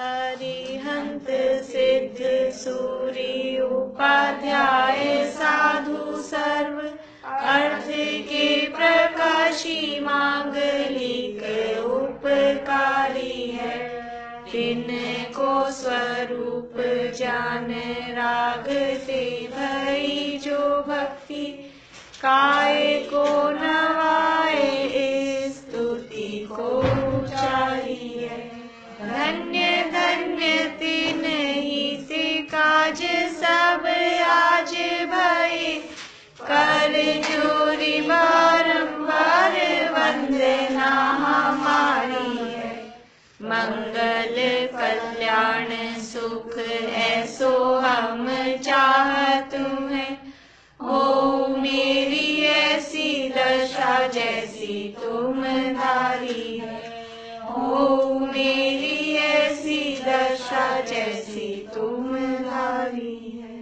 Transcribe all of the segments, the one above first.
अरिहंत सिद्ध सूरी उपाध्याय साधु सर्व अर्थ के प्रकाशी मांगलिक उपकारी है। तिनको स्वरूप जान राग ते भई जो भक्ति काय को नवाए स्तुति को उचारी है। धन्य धन्य तिन ही काज सब आज भई कर जोरी बारंबार वंदना हमारी है। मंगल कल्याण सुख ऐसो हम चाहत हैं। हो मेरी ऐसी दशा जैसी तुम धारी है। हो मेरी ऐसी दशा जैसी तुम धारी है।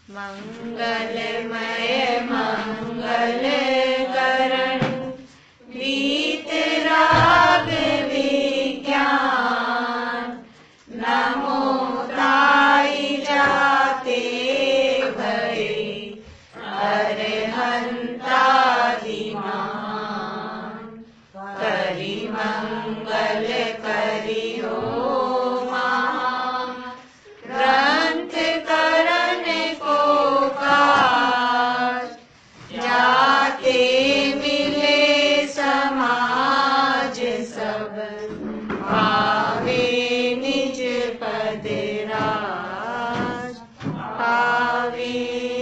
मंगलमय मंगल करण वीत राग विज्ञान नमो ताई जाते भये अरहंतादिमान करि मंगल करि हो महान ग्रंथ करण को काज जाते मिले समाज सब पावे निज पद राज पावे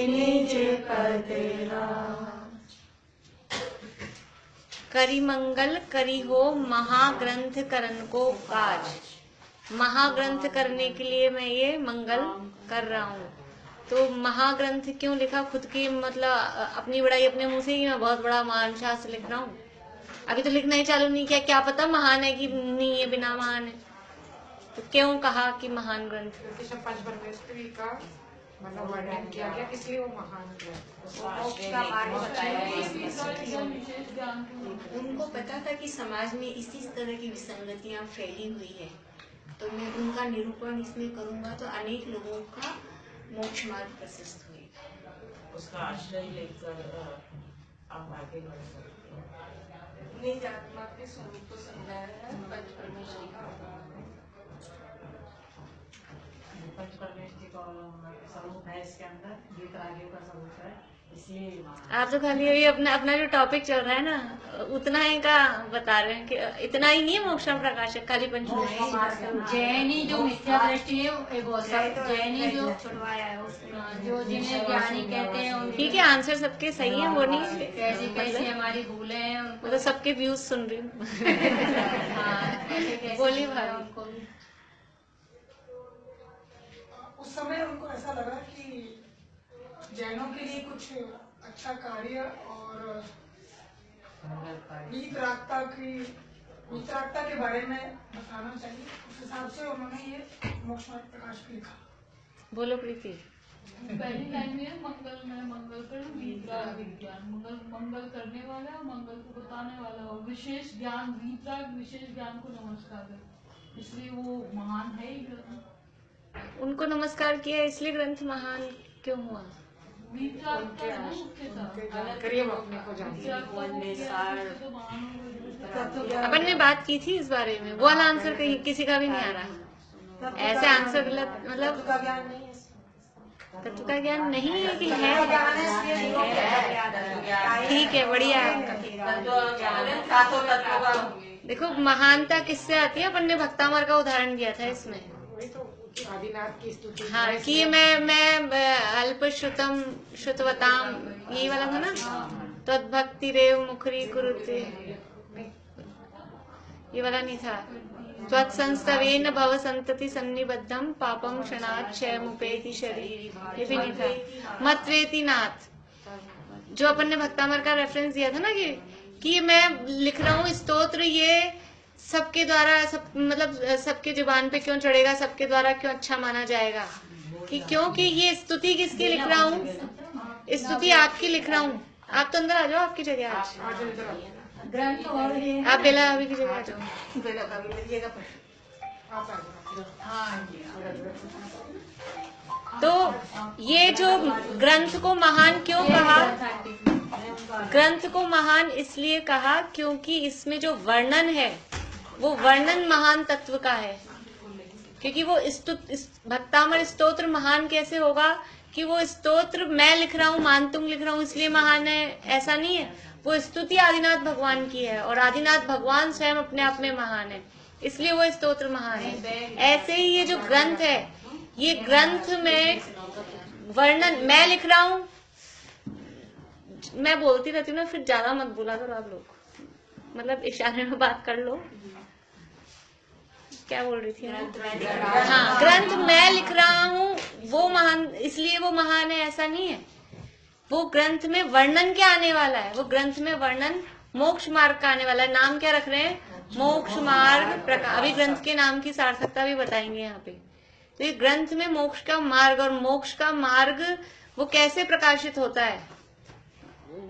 निज पद राज। करी मंगल करी हो महाग्रंथ करण को काज। महाग्रंथ करने के लिए मैं ये मंगल कर रहा हूँ। तो महाग्रंथ क्यों लिखा? खुद की मतलब अपनी बड़ाई अपने मुंह से ही मैं बहुत बड़ा महान शास्त्र लिख रहा हूँ। अभी तो लिखना ही चालू नहीं किया, क्या पता महान है कि नहीं है, बिना महान है। तो क्यों कहा कि महान ग्रंथ? क्योंकि सब पंच परमेश्वरी का मतलब वर्णन किया गया, इसलिए वो महान ग्रंथ। उनको पता था कि समाज में इसी तरह की विसंगतियां फैली हुई है, तो मैं उनका निरूपण इसमें करूंगा तो अनेक लोगों का मोक्ष मार्ग प्रशस्त हुएगा। उसका आश्रय लेकर आप आगे बढ़ सकते हैं। निज आत्मा के स्वरूप को समझाया है पंच परमेश्वरी का पंच परमेश्वरी का स्वरूप है इसके अंदर, गीत रागियों का स्वरूप है, इसलिए आप तो खाली ये अपना जो टॉपिक चल रहा है ना उतना ही का बता रहे हैं कि इतना ही नहीं है मोक्ष प्रकाशक खाली पंच। जैनी जो मिथ्या दृष्टि है वो सब जैनी जो छुड़वाया है जो जिन्हें ज्ञानी कहते हैं। ठीक है, आंसर सबके सही है, वो नहीं कैसी कैसी हमारी भूलें हैं उनको तो सबके व्यूज सुन रही हूँ। बोलिए भाई। उनको उस समय उनको ऐसा लगा कि जैनों के लिए कुछ अच्छा कार्य और वीतरागता के बारे में बताना चाहिए। उस हिसाब से उन्होंने ये मोक्ष मार्ग प्रकाश लिखा। बोलो प्रीति। पहली लाइन में मंगल में मंगल कर वीतराग विज्ञान, मंगल करने वाला, मंगल को बताने वाला और विशेष ज्ञान वीतराग विशेष ज्ञान को नमस्कार है, इसलिए वो महान है ही ग्रंथ। उनको नमस्कार किया इसलिए ग्रंथ महान क्यों हुआ? अपन ने बात की थी इस बारे में, वो वाला आंसर कहीं किसी का भी नहीं आ रहा। ऐसे आंसर गलत मतलब तत्व का ज्ञान नहीं है कि है। ठीक है, बढ़िया है। देखो महानता किससे आती है? अपन ने भक्तामर का उदाहरण दिया था इसमें। आदिनाथ की स्तुति। हाँ, कि मैं अल्प श्रुतम श्रुतवताम, यही वाला था ना। तद्भक्ति रेव मुखरी कुरुते, ये वाला नहीं था। त्वत्संस्तवेन भव संतति सन्निबद्धम पापम क्षणात् क्षयमुपेति शरीर, ये भी नहीं था। मतवेति नाथ, जो अपन ने भक्तामर का रेफरेंस दिया था ना कि मैं लिख रहा हूँ स्तोत्र, ये सबके द्वारा मतलब सबके जुबान पे क्यों चढ़ेगा, सबके द्वारा क्यों अच्छा माना जाएगा, कि क्योंकि ये स्तुति किसकी लिख रहा हूँ? स्तुति आपकी लिख रहा हूँ। आप तो अंदर आ जाओ, आपकी जगह आज ग्रंथ और आप बेला अभी की जगह आ जाओ। बेला का भी मेरी जगह पर तो ये जो ग्रंथ को महान क्यों कहा? ग्रंथ को महान इसलिए कहा क्योंकि इसमें जो वर्णन है वो वर्णन महान तत्व का है। क्योंकि वो भक्तामर स्तोत्र महान कैसे होगा कि वो स्तोत्र मैं लिख रहा हूँ, मानतुंग लिख रहा हूँ इसलिए महान है, ऐसा नहीं है। वो स्तुति आदिनाथ भगवान की है और आदिनाथ भगवान स्वयं अपने आप में महान है, इसलिए वो स्तोत्र महान है। ऐसे ही ये जो ग्रंथ है, ये ग्रंथ में वर्णन मैं लिख रहा हूँ, मैं बोलती रहती हूँ ना, फिर ज्यादा मत बोला करो आप लोग, मतलब इशारे में बात कर लो। क्या बोल रही थी? हाँ, ग्रंथ मैं लिख रहा हूँ वो महान, इसलिए वो महान है, ऐसा नहीं है। वो ग्रंथ में वर्णन क्या आने वाला है? वो ग्रंथ में वर्णन मोक्ष मार्ग का आने वाला है। नाम क्या रख रहे हैं? मोक्ष मार्ग प्रकाश। अभी ग्रंथ के नाम की सार्थकता भी बताएंगे यहाँ पे। तो ये ग्रंथ में मोक्ष का मार्ग, और मोक्ष का मार्ग वो कैसे प्रकाशित होता है?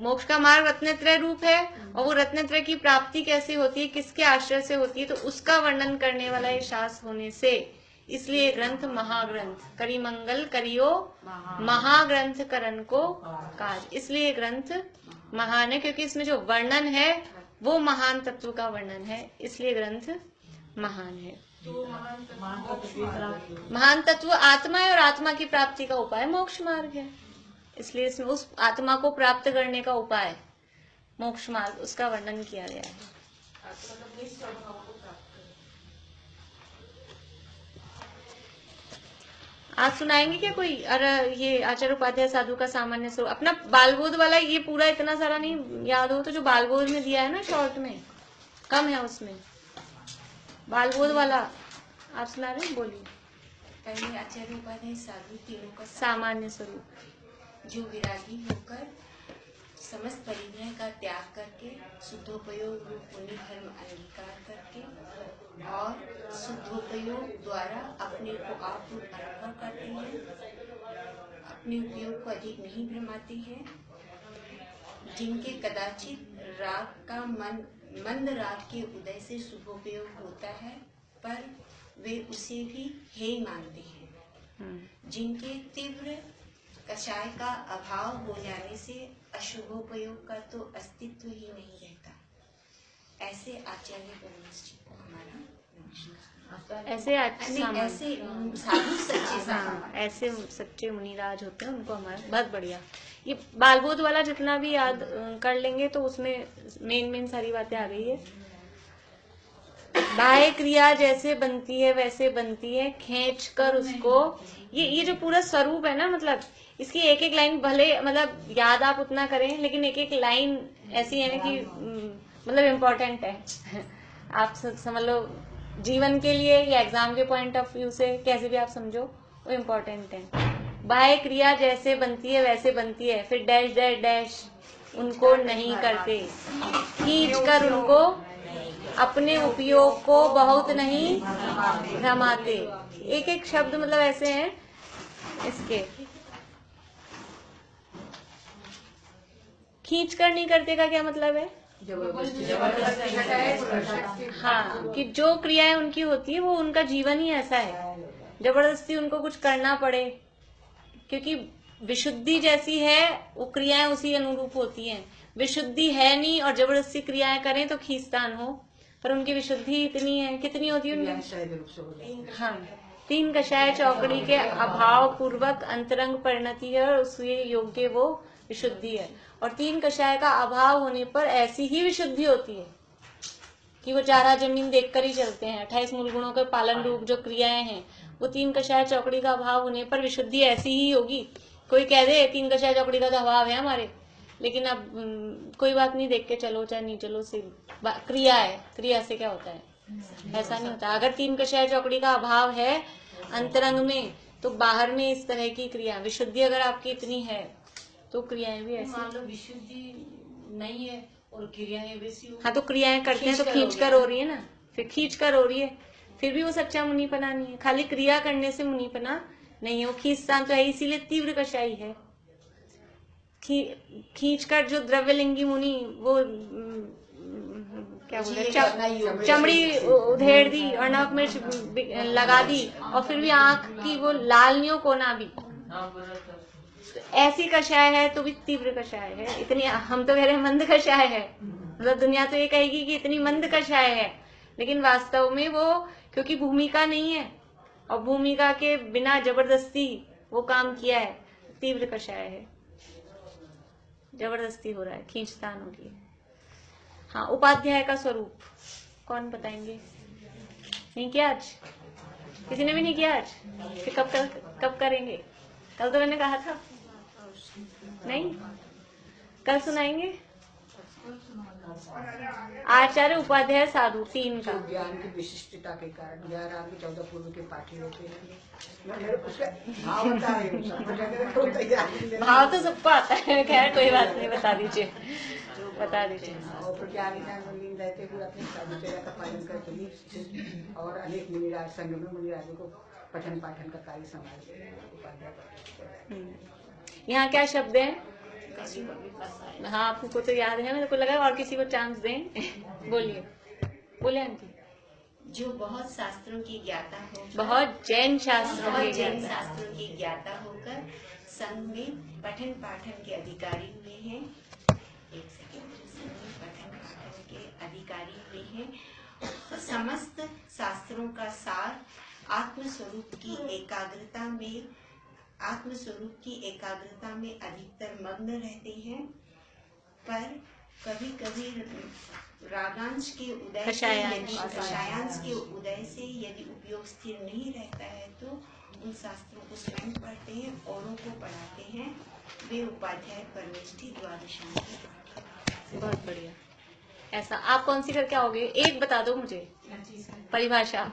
मोक्ष का मार्ग रत्नत्रय रूप है, और वो रत्नत्रय की प्राप्ति कैसे होती है, किसके आश्रय से होती है, तो उसका वर्णन करने वाला ये शास्त्र होने से इसलिए ग्रंथ महाग्रंथ, करी मंगल करियो महाग्रंथ करण को काज, इसलिए ग्रंथ महान है क्योंकि इसमें जो वर्णन है वो महान तत्व का वर्णन है, इसलिए ग्रंथ महान है। महान तत्व आत्मा है और आत्मा की प्राप्ति का उपाय मोक्ष मार्ग है, इसलिए इसमें उस आत्मा को प्राप्त करने का उपाय मोक्ष मार्ग, उसका वर्णन किया गया है। आज सुनाएंगे क्या कोई? अरे ये आचार्य उपाध्याय साधु का सामान्य स्वरूप, अपना बालबोध वाला, ये पूरा इतना सारा नहीं याद हो तो जो बालबोध में दिया है ना शॉर्ट में, कम है उसमें, बालबोध वाला आप सुना रहे हैं, बोलिए। पहले आचार्य उपाध्याय साधु तीनों का सामान्य स्वरूप, जो विरागी होकर समस्त परिग्रह का त्याग करके शुद्धोपयोग रूप पुण्य धर्म अंगीकार करके और शुद्धोपयोग द्वारा अपने को आप अनुभव करते हैं, अपने उपयोग को अधिक नहीं भ्रमाते हैं, जिनके कदाचित राग का मंद राग के उदय से शुभोपयोग होता है, पर वे उसे भी हेय मानते हैं, जिनके तीव्र कषाय का अभाव हो जाने से अशुभोपयोग का तो अस्तित्व ही नहीं रहता। ऐसे आचार्य परमेश जी को हमारा नमस्कार। ऐसे साधु सच्चे साधु, ऐसे सच्चे मुनिराज होते हैं, उनको हमारा बहुत बढ़िया। ये बालबोध वाला जितना भी याद कर लेंगे तो उसमें मेन सारी बातें आ गई है। बाह्य क्रिया जैसे बनती है वैसे बनती है, खींच कर उसको, ये जो पूरा स्वरूप है ना, मतलब इसकी एक एक लाइन भले मतलब याद आप उतना करें, लेकिन एक एक लाइन ऐसी है ना कि मतलब इम्पोर्टेंट है। आप समझ लो जीवन के लिए या एग्जाम के पॉइंट ऑफ व्यू से, कैसे भी आप समझो, वो इम्पोर्टेंट है। बाह्य क्रिया जैसे बनती है वैसे बनती है, फिर डैश डैश डैश उनको नहीं करते, खींच कर उनको अपने उपयोग को बहुत नहीं भ्रमाते। एक एक शब्द मतलब ऐसे हैं इसके। खींच कर नहीं करते का क्या मतलब है? हाँ, कि जो क्रियाएं उनकी होती है वो उनका जीवन ही ऐसा है, जबरदस्ती उनको कुछ करना पड़े, क्योंकि विशुद्धि जैसी है वो क्रियाएं उसी अनुरूप होती हैं। विशुद्धि है नहीं और जबरदस्ती क्रियाएं करें तो खींचतान हो, पर उनकी विशुद्धि इतनी है, कितनी होती है उनकी? हाँ, 3 कषाय चौकड़ी के अभाव पूर्वक अंतरंग परिणति है और उसके योग्य वो विशुद्धि है। और 3 कषाय का अभाव होने पर ऐसी ही विशुद्धि होती है कि वो 4 जमीन देखकर ही चलते हैं। 28 मूल गुणों के पालन रूप जो क्रियाएं हैं, वो 3 कषाय चौकड़ी का अभाव होने पर विशुद्धि ऐसी ही होगी। कोई कह दे 3 कषाय चौकड़ी का तो अभाव है हमारे, लेकिन अब कोई बात नहीं, देख के चलो चाहे नहीं चलो, सिर्फ क्रिया है, क्रिया से क्या होता है, ऐसा नहीं होता। अगर 3 कषाय चौकड़ी का अभाव है अंतरंग में, तो बाहर में इस तरह की क्रिया, विशुद्धि अगर आपकी इतनी है तो क्रियाएं भी ऐसी। मान लो विशुद्धि नहीं है और क्रियाएं वैसी हो, हाँ, तो क्रियाएं करते हैं तो खींच कर हो रही है ना, फिर खींच कर हो रही है, फिर भी वो सच्चा मुनिपना नहीं है। खाली क्रिया करने से मुनिपना नहीं है, वो खींचतान तो है, इसीलिए तीव्र कषाई है। खींच कर जो द्रव्यलिंगी मुनि वो क्या बोले ये करना ही होगा। चमड़ी उधेड़ दी और नमक मिर्च लगा दी और फिर भी आंख की वो लाल नहीं हो कोना भी। ऐसी कषाय है तो भी तीव्र कषाय है, इतनी हम तो कह रहे हैं मंद कषाय है, मतलब दुनिया तो ये कहेगी कि इतनी मंद कषाय है, लेकिन वास्तव में वो क्योंकि भूमिका नहीं है और भूमिका के बिना जबरदस्ती वो काम किया है, तीव्र कषाय है, जबरदस्ती हो रहा है, खींचतान हो रही है। हाँ, उपाध्याय का स्वरूप कौन बताएंगे? नहीं किया आज? किसी ने भी नहीं किया आज? फिर कब करेंगे? कल तो मैंने कहा था नहीं, कल सुनाएंगे। आचार्य उपाध्याय साधु 3 का ज्ञान की विशिष्टता के कारण 11 के 14 पूर्व के पाठी होते हैं। भाव तो सबको आता है, खैर कोई बात नहीं, बता दीजिए। और प्रज्ञान रहते हुए अपने साधुचर्या का पालन करते और अनेक मुनिराज संघ में मुनिराजों को पठन पाठन का कार्य संभालते हैं। यहाँ क्या शब्द है? हाँ, आपको तो याद है, मेरे को लगा और किसी को चांस दें। बोलिए आंटी। जो बहुत शास्त्रों की ज्ञाता हो, बहुत जैन शास्त्रों की ज्ञाता होकर संघ में पठन पाठन के अधिकारी हुए हैं। एक सेकंड, संघ में पठन पाठन के अधिकारी हुए हैं। समस्त शास्त्रों का सार आत्मस्वरूप की एकाग्रता में अधिकतर मग्न रहते हैं, पर कभी कभी रागांश के उदय से यदि उपयोग स्थिर नहीं रहता है तो उन शास्त्रों को स्वयं पढ़ते हैं, औरों को पढ़ाते हैं। वे उपाध्याय परमेष्ठी द्वादशांग के पाठी। बहुत बढ़िया। ऐसा आप कौन सी करके आओगे? एक बता दो मुझे परिभाषा।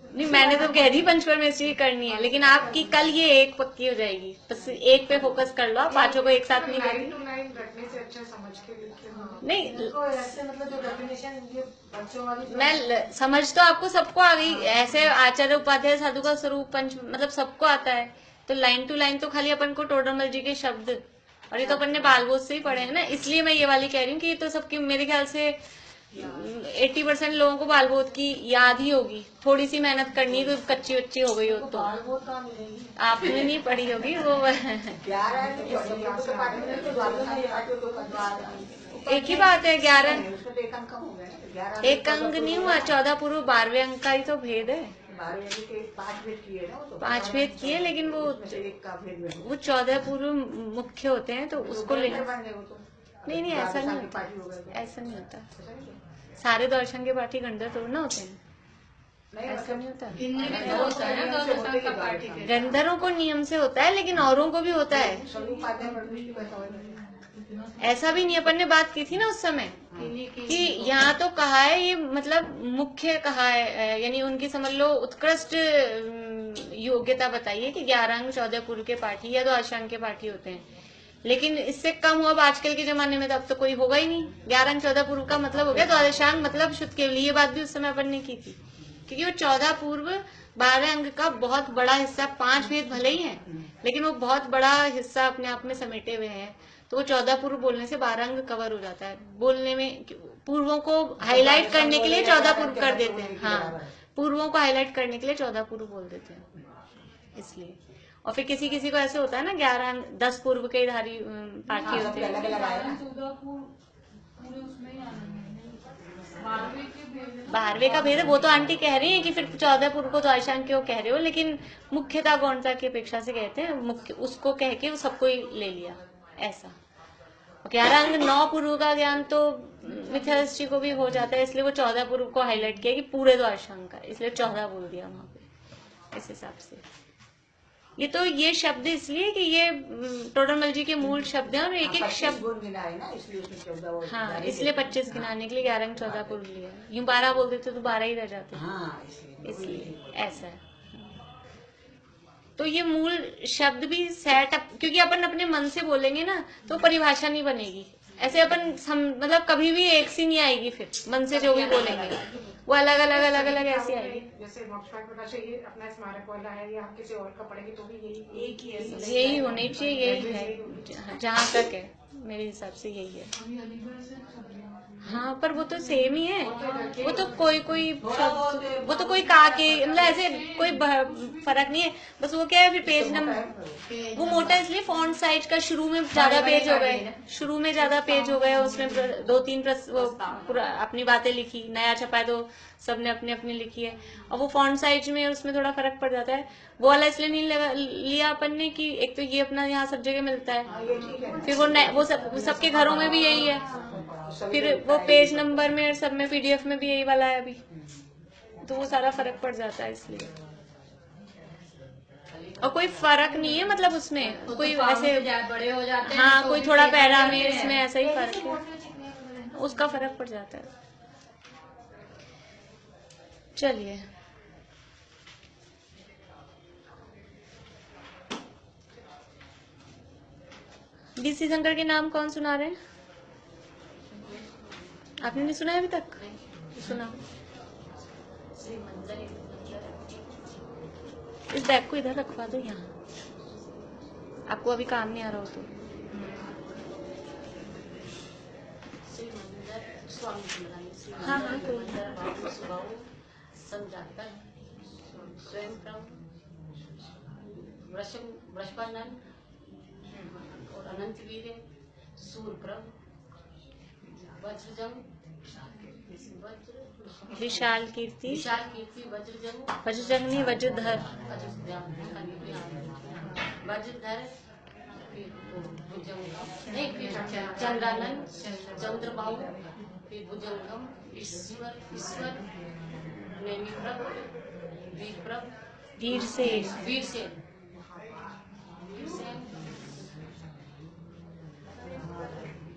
नहीं, मैंने तो कह दी पंचपरमेष्ठी करनी है, लेकिन आपकी कल ये एक पक्की हो जाएगी। बस एक पे फोकस कर लो, आप पांचों को एक साथ नहीं करनी। लाइन रखने से अच्छा समझ के लिखते नहीं, तो ऐसे मतलब जो डेफिनेशन ये बच्चों वाली मैं समझ तो आपको सबको आ गई। ऐसे आचार्य उपाध्याय साधु का स्वरूप पंच मतलब सबको आता है, तो लाइन टू लाइन तो खाली अपन को टोडरमल जी के शब्द, और ये तो अपन ने बालबोध से ही पढ़े हैं ना, इसलिए मैं ये वाली कह रही हूँ कि ये तो सबकी मेरे ख्याल से 80% लोगों को बालबोध की याद ही होगी। थोड़ी सी मेहनत करनी है, कोई कच्ची वच्ची हो गई हो तो आपने नहीं पढ़ी होगी वो। एक ही बात है, 11 एक अंक नहीं हुआ, 14 पूर्व 12वें अंक का ही तो भेद है। 5 भेद किए, लेकिन वो 14 पूर्व मुख्य होते हैं, तो उसको ले नहीं ऐसा नहीं होता, ऐसा नहीं होता। सारे दर्शन के पाठी गंधर थोड़ा ना होते हैं, ऐसा नहीं होता। गंधरों को नियम से होता है, लेकिन औरों को भी होता है। ऐसा भी नहीं, अपन ने बात की थी ना उस समय कि यहाँ तो कहा है ये मतलब मुख्य कहा है, यानी उनकी समझ लो उत्कृष्ट योग्यता बताइए कि 11 अंग 14 पूर्व के पाठी या 2 अष्टांग के पाठी होते हैं, लेकिन इससे कम हो अब आजकल के जमाने में तो अब तो कोई होगा ही नहीं। 11 अंग 14 पूर्व का मतलब हो गया 2 अष्टांग मतलब शुद्ध केवली। ये बात भी उस समय अपन ने की थी, क्योंकि वो 14 पूर्व 12 अंग का बहुत बड़ा हिस्सा, 5 भेद भले ही हैं, लेकिन वो बहुत बड़ा हिस्सा अपने आप में समेटे हुए हैं, तो वो 14 पूर्व बोलने से 12 अंग कवर हो जाता है। बोलने में पूर्वों को हाईलाइट करने के लिए 14 पूर्व कर देते हैं। हाँ, पूर्वों को हाईलाइट करने के लिए 14 पूर्व बोल देते हैं, इसलिए। और फिर किसी किसी को ऐसे होता है ना 11 10 पूर्व के धारी पाठी होते हैं। 12वें का भेद है, वो तो आंटी कह रही है कि फिर 14 पूर्व को तो आयशान क्यों कह रहे हो, लेकिन मुख्यता गौणता की अपेक्षा से कहते हैं, मुख्य उसको कह के वो सबको ही ले लिया ऐसा। 11 अंग 9 पूर्व का ज्ञान तो मिथ्या दृष्टि को भी हो जाता है, इसलिए वो 14 पूर्व को हाईलाइट किया कि पूरे 2 अष्टांग का, इसलिए 14 बोल दिया वहां पे इस हिसाब से। ये शब्द इसलिए कि ये टोडरमल जी के मूल शब्द हैं, और एक एक शब्द हाँ, इसलिए 25 गिनाने के लिए 11 अंग 14 पूर्व लिया। यूं 12 बोल देते तो 12 ही रह जाते, इसलिए ऐसा है। तो ये मूल शब्द भी सेट अप, क्योंकि अपन अपने मन से बोलेंगे ना तो परिभाषा नहीं बनेगी। ऐसे अपन मतलब कभी भी एक सी नहीं आएगी, फिर मन से जो भी बोलेंगे वो अलग अलग अलग अलग ऐसी आएगी। जैसे ये अपना स्मारक वाला है या किसी और का पढ़ेंगे तो भी यही होनी चाहिए, यही है जहाँ तक है मेरे हिसाब से, यही है। हाँ, पर वो तो सेम ही है। वो तो कोई वो तो कोई का के मतलब ऐसे कोई फर्क नहीं है। बस वो क्या है फिर पेज नंबर वो मोटा इसलिए फॉन्ट साइज का शुरू में ज्यादा पेज हो गए, शुरू में ज्यादा पेज हो गए, उसमें 2-3 अपनी बातें लिखी, नया छपा है तो सबने अपनी अपनी लिखी है, और वो फॉन्ट साइज में उसमें थोड़ा फर्क पड़ जाता है। वो वाला इसलिए नहीं लिया अपन ने कि एक तो ये अपना यहाँ सब जगह मिलता है, फिर वो सबके घरों में भी यही है, फिर वो पेज नंबर में और सब में पीडीएफ में भी यही वाला है अभी, तो वो सारा फर्क पड़ जाता है इसलिए। और कोई फर्क नहीं है मतलब उसमें कोई ऐसे बड़े हो जाते हैं। हाँ, तो कोई भी थोड़ा सेम पैरा रहते में हैं। इसमें ऐसा ही फर्क है, उसका फर्क पड़ जाता है। चलिए, बीसी शंकर के नाम कौन सुना रहे हैं? आपने नहीं सुना है अभी तक? सुना। इस बैग को इधर रखवा दो यहाँ, आपको अभी काम नहीं आ रहा हो तो। हाँ हाँ, कोई वृषभानन और अनंत वीर सूर्यप्रभ वज्रजंग विशाल कीर्ति वज्रजंग वज्रजंग नहीं वज्रधर वज्रधर चंद्रानंद चंद्रबाहु फिर भुजंगम ईश्वर नेमिप्रभ वीरप्रभ वीर से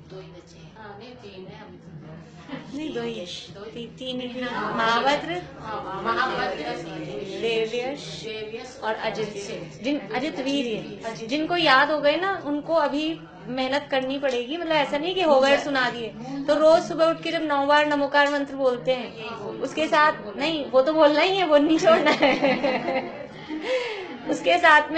दो ही बचे हैं। हाँ नहीं, 3 है अभी तो। नहीं, 2 ही है, 3 ही है। महाभद्र, देवयश और अजित। अजित वीर है, जिनको याद हो गए ना उनको अभी मेहनत करनी पड़ेगी, मतलब ऐसा नहीं कि हो गए सुना दिए। तो रोज सुबह उठ के जब 9 बार नमोकार मंत्र बोलते हैं, उसके साथ नहीं, वो तो बोलना ही है, वो नहीं छोड़ना है। उसके साथ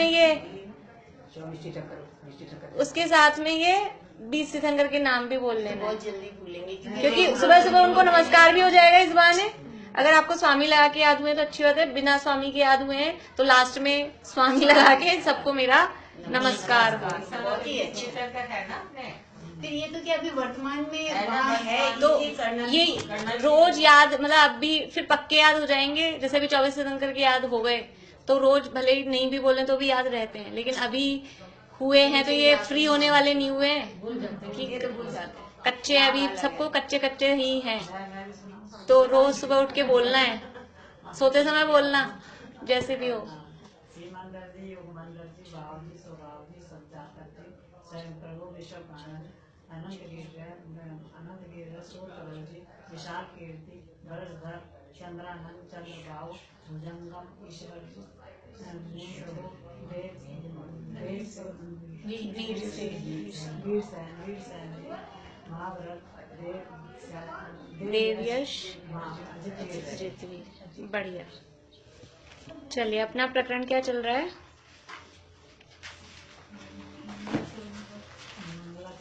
में ये 20 सितंबर के नाम भी बोल लेना, बहुत जल्दी भूलेंगे क्योंकि सुबह सुबह उनको नमस्कार भी हो जाएगा इस बहाने। अगर आपको स्वामी लगा के याद हुए तो अच्छी बात है, बिना स्वामी के याद हुए हैं तो लास्ट में स्वामी लगा के सबको मेरा नमस्कार। बहुत ही अच्छी तरह है ना आपने। फिर ये तो क्या अभी वर्तमान में वहाँ है तो ये रोज याद, मतलब अब भी फिर पक्के याद हो जाएंगे। जैसे अभी 24 सितंबर के याद हो गए तो रोज भले ही नहीं भी बोले तो भी याद रहते हैं, लेकिन अभी हुए हैं तो ये फ्री होने वाले नहीं हुए हैं कि कच्चे, अभी सबको कच्चे कच्चे ही हैं। तो रोज सुबह उठ के बोलना है, सोते समय बोलना, जैसे भी हो। विशाल कीर्ति वज्रधर चंद्रानंद चंद्रबाहु भुजंगम ईश्वर देवयश बढ़िया। चलिए, अपना प्रकरण क्या चल रहा है?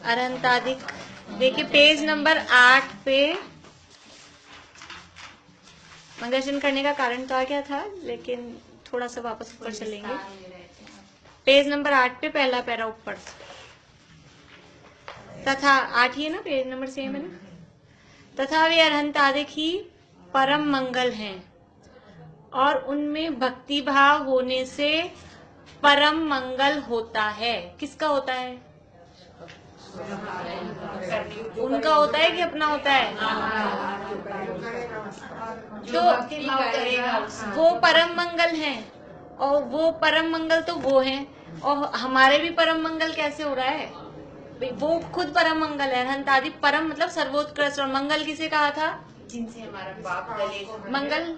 अरहंतादिक। देखिए पेज नंबर 8 पे मंगलाचरण करने का कारण तो आ गया था, लेकिन थोड़ा सा वापस ऊपर चलेंगे। पेज नंबर 8 पे पहला पैरा ऊपर, तथा 8 ही है ना, पेज नंबर सेम है ना। तथा वे अरहंतादिक ही परम मंगल हैं और उनमें भक्ति भाव होने से परम मंगल होता है। किसका होता है? उनका होता है कि अपना होता है? तो वो परम मंगल हैं, और वो परम मंगल तो वो हैं, और हमारे भी परम मंगल कैसे हो रहा है? वो खुद परम मंगल है। अरहंतादि परम मतलब सर्वोत्कृष्ट, और मंगल किसे कहा था? जिनसे हमारा पाप गले को मंगल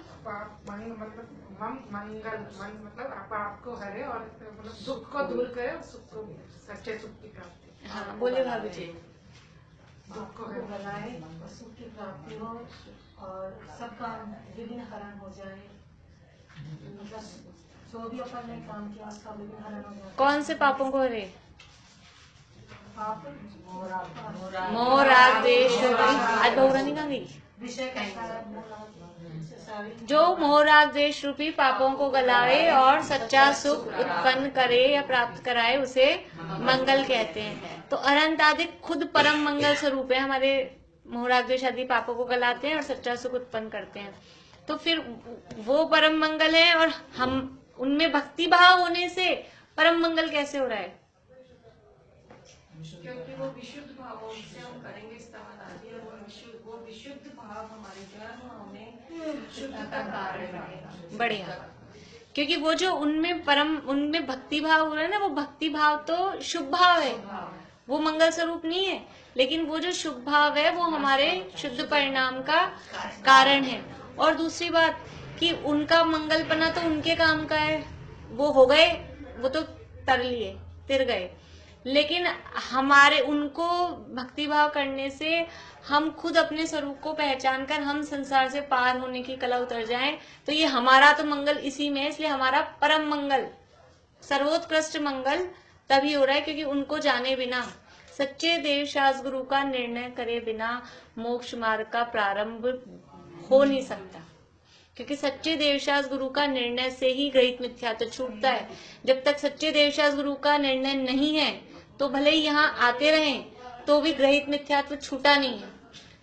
मंगल मतलब पाप को हरे और मतलब दुख को दूर करे और सुख को, सच्चे सुख की प्राप्ति। हाँ, बोले भाभी जी। दुख को बनाए और सुख की प्राप्ति हो और सबका विघ्न हरण हो जाए। मतलब जो भी अपन ने काम किया उसका विघ्न हरण हो जाए। कौन से पापों को हरे? मोह राग द्वेष रूपी, आज बहुरानी कहाँ गई? विषय कैसा है? जो मोह राग द्वेष रूपी पापों को गलाए और सच्चा सुख उत्पन्न करे या प्राप्त कराए उसे मंगल कहते हैं। तो अनंताधिक खुद परम मंगल स्वरूप है, हमारे मोह राग द्वेष आदि पापों को गलाते हैं और सच्चा सुख उत्पन्न करते हैं। तो फिर वो परम मंगल है और हम उनमें भक्ति भाव होने से परम मंगल कैसे हो रहा है? क्योंकि वो विशुद्ध भावों से हम करेंगे इस्तेमाल आदि, और वो विशुद्ध भाव हमारे जो है वो हमें शुद्धता का कारण बनेगा। बढ़िया, क्योंकि वो जो उनमें भक्ति भाव हो रहा है ना, वो भक्ति भाव तो शुभ भाव है, वो मंगल स्वरूप नहीं है, लेकिन वो जो शुभ भाव है वो हमारे शुद्ध परिणाम का कारण है। और दूसरी बात कि उनका मंगलपना तो उनके काम का है, वो हो गए, वो तो तर लिए, तिर गए, लेकिन हमारे उनको भक्ति भाव करने से हम खुद अपने स्वरूप को पहचान कर हम संसार से पार होने की कला उतर जाएं, तो ये हमारा तो मंगल इसी में है। इसलिए हमारा परम मंगल, सर्वोत्कृष्ट मंगल तभी हो रहा है क्योंकि उनको जाने बिना, सच्चे देव शास्त्र गुरु का निर्णय करे बिना मोक्ष मार्ग का प्रारंभ हो नहीं सकता। क्योंकि सच्चे देवशास्त्र गुरु का निर्णय से ही ग्रहित मिथ्यात्व छूटता है। जब तक सच्चे देवशास्त्र गुरु का निर्णय नहीं है तो भले ही यहाँ आते रहें तो भी ग्रहित मिथ्यात्व छूटा नहीं है।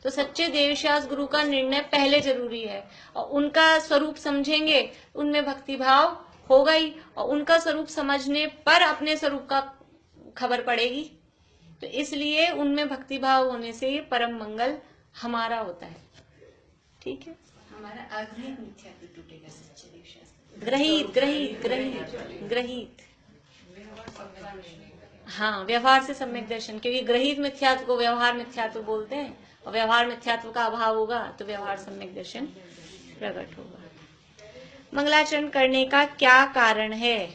तो सच्चे देवशास्त्र गुरु का निर्णय पहले जरूरी है, और उनका स्वरूप समझेंगे, उनमें भक्ति भाव होगा ही, और उनका स्वरूप समझने पर अपने स्वरूप का खबर पड़ेगी। तो इसलिए उनमें भक्ति भाव होने से ये परम मंगल हमारा होता है। ठीक है, हमारा अग्रहित मिथ्यात्व टूटेगा सच्चे देवशास्त्र। ग्रहित ग्रहित ग्रहित ग्रहित, हाँ, व्यवहार से सम्यक दर्शन, क्योंकि ग्रहित मिथ्यात्व को व्यवहार मिथ्यात्व बोलते हैं, और व्यवहार मिथ्यात्व का अभाव होगा तो व्यवहार सम्यक दर्शन प्रकट होगा। मंगलाचरण करने का क्या कारण है?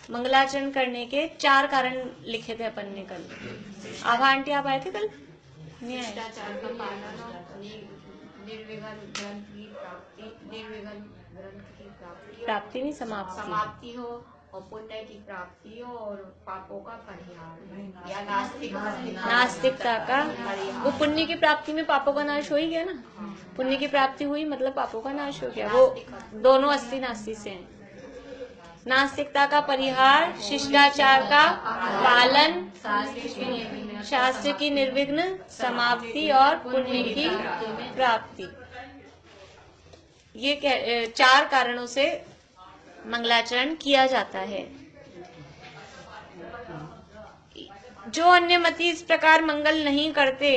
मंगलाचरण करने के 4 कारण लिखे थे अपन ने कल। आभा आंटी आप आए थे कल? नहीं आए? शिष्टाचार का पालन और निर्विघ्न ग्रंथ की प्राप्ति, निर्विघ्न ग्रंथ की प्राप्ति नहीं, समाप्ति। समाप्ति हो, और पुण्य की प्राप्ति हो, और पापों का परिहार या नास्तिकता का वो पुण्य की प्राप्ति में पापों का नाश हो ही गया ना। पुण्य की प्राप्ति हुई मतलब पापों का नाश हो गया। वो दोनों अस्थि नास्ति से हैं। नास्तिकता का परिहार, शिष्टाचार का पालन, शास्त्र की निर्विघ्न समाप्ति और पुण्य की प्राप्ति, ये 4 कारणों से मंगलाचरण किया जाता है। जो अन्य मती इस प्रकार मंगल नहीं करते,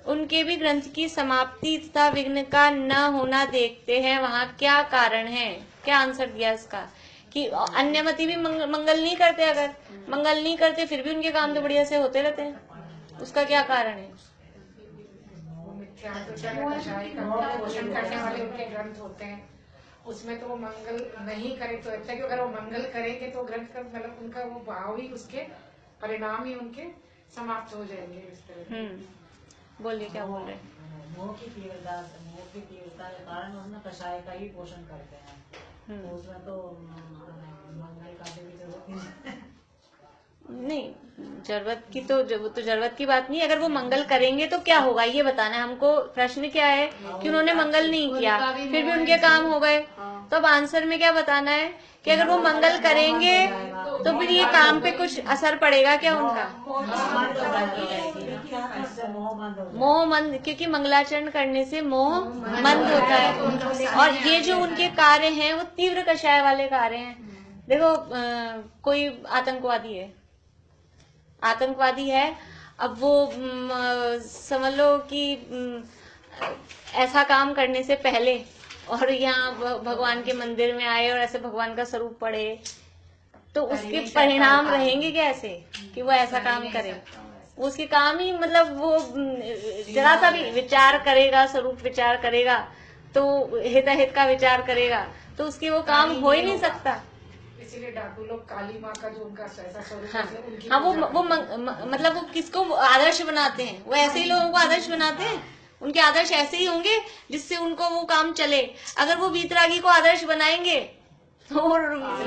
उनके भी ग्रंथ की समाप्ति तथा विघ्न का न होना देखते हैं। वहाँ क्या कारण है? क्या आंसर दिया इसका कि अन्य मती भी मंगल नहीं करते। अगर मंगल नहीं करते फिर भी उनके काम तो बढ़िया से होते रहते हैं, उसका क्या कारण है? पोषण करने वाले उनके ग्रंथ होते हैं, उसमें तो वो मंगल नहीं करे तो अच्छा, कि अगर वो मंगल करेंगे तो ग्रंथ का मतलब उनका वो भाव ही, उसके परिणाम ही उनके समाप्त हो जाएंगे इस तरह। बोलिए, क्या बोल रहे हैं? मोह की तीव्रता के कारण उसमें कषाय का ही पोषण करते हैं, तो उसमें तो मंगल का भी जरूरत नहीं, जरूरत की तो जरूरत की बात नहीं। अगर वो मंगल करेंगे तो क्या होगा ये बताना है हमको। प्रश्न क्या है कि उन्होंने मंगल नहीं किया फिर भी उनके काम हो गए, तो अब आंसर में क्या बताना है कि अगर वो मंगल करेंगे तो फिर ये काम पे कुछ असर पड़ेगा क्या उनका? मोह मंद, क्योंकि मंगलाचरण करने से मोह मंद होता है। और ये जो उनके कार्य हैं वो तीव्र कषाय वाले कार्य हैं। देखो कोई आतंकवादी है, अब वो समझ लो कि ऐसा काम करने से पहले और यहाँ भगवान के मंदिर में आए और ऐसे भगवान का स्वरूप पढ़े, तो उसके परिणाम रहेंगे कैसे कि वो ऐसा काम करे? उसके काम ही मतलब वो जरा सा भी विचार करेगा, स्वरूप विचार करेगा, तो हिताहित का विचार करेगा, तो उसके वो काम हो ही नहीं सकता। इसीलिए डाकू लोग काली माँ का जो उनका ऐसा स्वरूप है, हाँ, वो मतलब वो किसको आदर्श बनाते हैं? वो ऐसे ही लोगों को आदर्श बनाते हैं। उनके आदर्श ऐसे ही होंगे जिससे उनको वो काम चले। अगर वो वीतरागी को आदर्श बनाएंगे और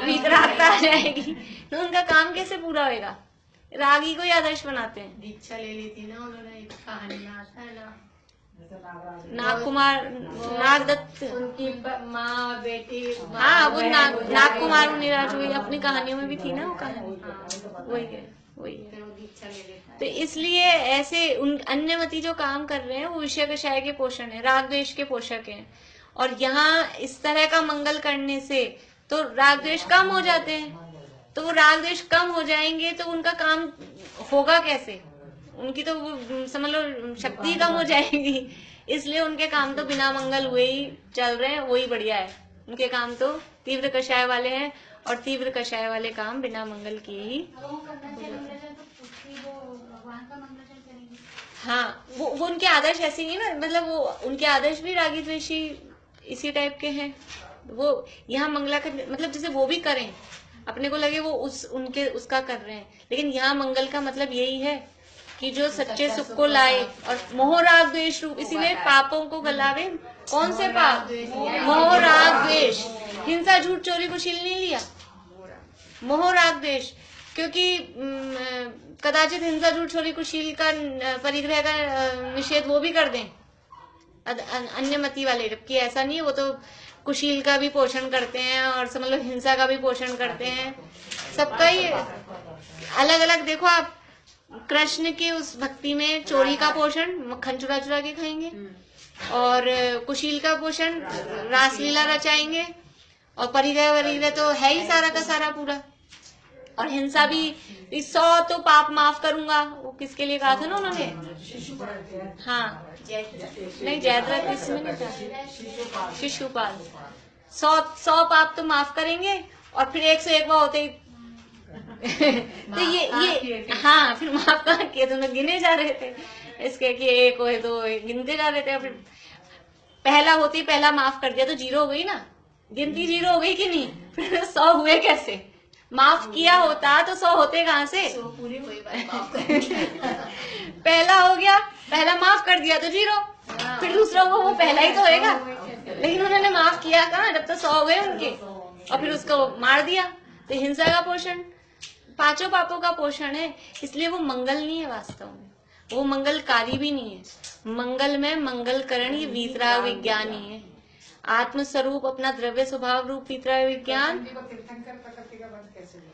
वीतरागता आ जाएगी तो उनका काम कैसे पूरा होएगा? रागी को ही आदर्श बनाते हैं। दीक्षा ले ली थी ना उन्होंने, एक कहानी में आता है ना, जैसे नागराज नागकुमार, नागदत्त, उनकी माँ बेटी, हाँ वो नागकुमार मुनिराज, वही अपनी कहानियों में भी थी ना वो कहानी, वही है वही है। फिर वो दीक्षा ले लेता है। तो इसलिए ऐसे उन अन्यमती जो काम कर रहे हैं वो विषय कषाय के पोषण है, राग द्वेष के पोषक हैं। और यहाँ इस तरह का मंगल करने से तो राग द्वेष कम हो जाते हैं। तो वो राग द्वेष कम हो जाएंगे तो उनका काम होगा कैसे, उनकी तो वो समझ लो शक्ति कम हो जाएगी। इसलिए उनके काम तो बिना मंगल हुए ही चल रहे हैं, वही बढ़िया है। उनके काम तो तीव्र कषाय वाले हैं और तीव्र कषाय वाले काम बिना मंगल किए ही। हाँ वो उनके आदर्श ऐसे ही ना, मतलब वो उनके आदर्श भी रागी द्वेषी इसी टाइप के हैं। वो यहाँ मंगला का मतलब जैसे वो भी करें, अपने को लगे वो उनके उसका कर रहे हैं, लेकिन यहाँ मंगल का मतलब यही है कि जो सच्चे सुख को लाए और मोह राग द्वेष रूप, इसीलिए पापों को गलावे। कौन से पाप? मोह राग द्वेष। हिंसा झूठ चोरी कुशील नहीं लिया, मोह राग द्वेष। क्योंकि कदाचित हिंसा झूठ चोरी कुशील का परिग्रह का निषेध वो भी कर दें अन्यमती वाले, जबकि ऐसा नहीं है। वो तो कुशील का भी पोषण करते हैं और समझ लो हिंसा का भी पोषण करते हैं, सबका ही अलग अलग। देखो आप कृष्ण के उस भक्ति में चोरी का पोषण, मक्खन चुरा चुरा के खाएंगे, और कुशील का पोषण रासलीला रचाएंगे, और परिग्रह वरिग्रह तो है ही सारा का सारा पूरा। और हिंसा भी 100 तो पाप माफ करूंगा, वो किसके लिए कहा था ना उन्होंने? हाँ नहीं, जयद्रथ इसमें नहीं था, शिशुपाल। 100 पाप तो माफ करेंगे और फिर 101 होते ही तो ये हाँ फिर माफ कहाँ किए, तुम लोग गिने जा रहे थे इसके कि 1 हुए 2 गिनते जा रहे थे। फिर पहला होते ही पहला माफ कर दिया तो 0 हो गई ना, गिनती 0 हो गई कि नहीं? फिर 100 हुए कैसे? माफ किया होता तो 100 होते कहाँ से? पूरी हुई बात पहला हो गया, पहला माफ कर दिया तो 0, फिर दूसरा को वो पहला ही तो होएगा। लेकिन उन्होंने माफ किया कहाँ, जब तक 100 हो गए उनके, और फिर उसको मार दिया। तो हिंसा का पोषण 5 पापों का पोषण है। इसलिए वो मंगल नहीं है वास्तव में, वो मंगलकारी भी नहीं है। मंगल में मंगलकरण ही वीतराग विज्ञान ही है। आत्मस्वरूप अपना द्रव्य स्वभाव रूप वीतराग विज्ञान तीर्थंकर प्रकृति का बंध कैसे हुआ?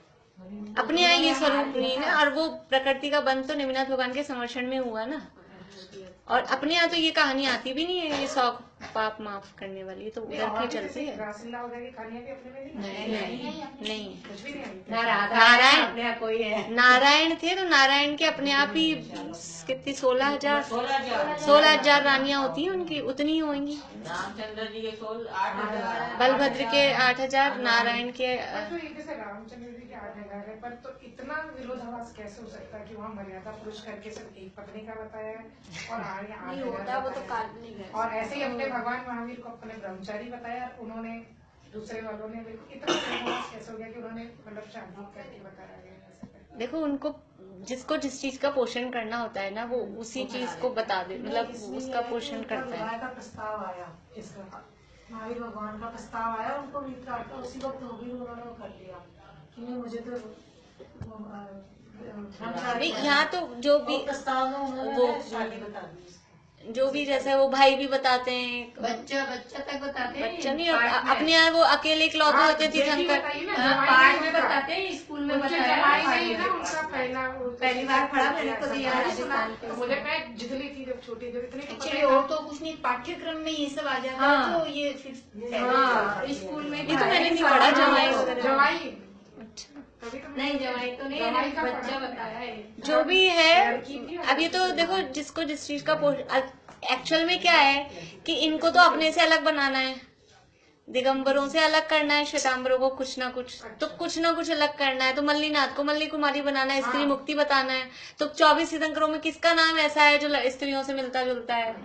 अपने यहाँ ये स्वरूप नहीं है, और वो प्रकृति का बंध तो निमिनाथ भगवान के समर्षण में हुआ ना। और अपने यहाँ तो ये कहानी आती भी नहीं है, ये 100 पाप माफ करने वाली, तो उधर की चलती है। रासलीला वगैरह की कहानियां भी अपने में नहीं कुछ भी नहीं आई। नारायण अपने यहाँ कोई है। नारायण थे तो नारायण के अपने आप ही कितनी 16,000 रानियां होती हैं उनकी, उतनी होंगी। रामचंद्र जी के 8,000, बलभद्र के 8,000, नारायण के तो ये जैसे रामचंद्र जी के 8,000 है, पर तो इतना विरोधाभास कैसे हो सकता है कि वहाँ मर्यादा पुरुष करके सिर्फ एक पत्नी का बताया है और आगे 8,000 वो तो काल्पनिक है। और ऐसे ही अपने भगवान महावीर को अपने ब्रह्मचारी बताया, और उन्होंने दूसरे वालों ने बिल्कुल इतना विरोधाभास कैसे हो गया कि उन्होंने मतलब शादी करके बताया गया। देखो, उनको जिसको जिस चीज का पोषण करना होता है ना, वो उसी चीज को बता दे, मतलब उसका पोषण करता है। का प्रस्ताव आया, इसका महावीर भगवान का प्रस्ताव आया, उनको वितराग का उसी वक्त होगी, उन्होंने वो कर लिया कि नहीं मुझे तो नहीं, यहाँ तो जो भी प्रस्ताव में उन्होंने वो शादी बता दी। जो भी जैसे वो भाई भी बताते हैं, बच्चा तक बताते हैं। बच्चा नहीं, अपने यहाँ वो अकेले इकलौते होते हैं तीर्थंकर। पाठ में बताते हैं, स्कूल में बताया। पहली बार पढ़ा मैंने तो दिया राजस्थान के। मुझे मैं जितनी थी जब छोटी थी इतनी एक्चुअली और तो कुछ नहीं, पाठ्यक्रम में ये सब आ जाता है, तो ये फिर स्कूल में ये तो मैंने नहीं पढ़ा, जवाई वगैरह। जवाई नहीं, जवाई तो नहीं है, बच्चा बताया है। जो भी है, अब ये तो देखो जिसको जिस चीज का एक्चुअल में क्या है कि इनको तो अपने से अलग बनाना है, दिगंबरों से अलग करना है, श्वेतांबरों को कुछ ना कुछ अलग करना है। तो मल्लीनाथ को मल्ली कुमारी बनाना है, स्त्री मुक्ति बताना है। तो 24 तीर्थंकरों में किसका नाम ऐसा है जो स्त्रियों से मिलता जुलता है?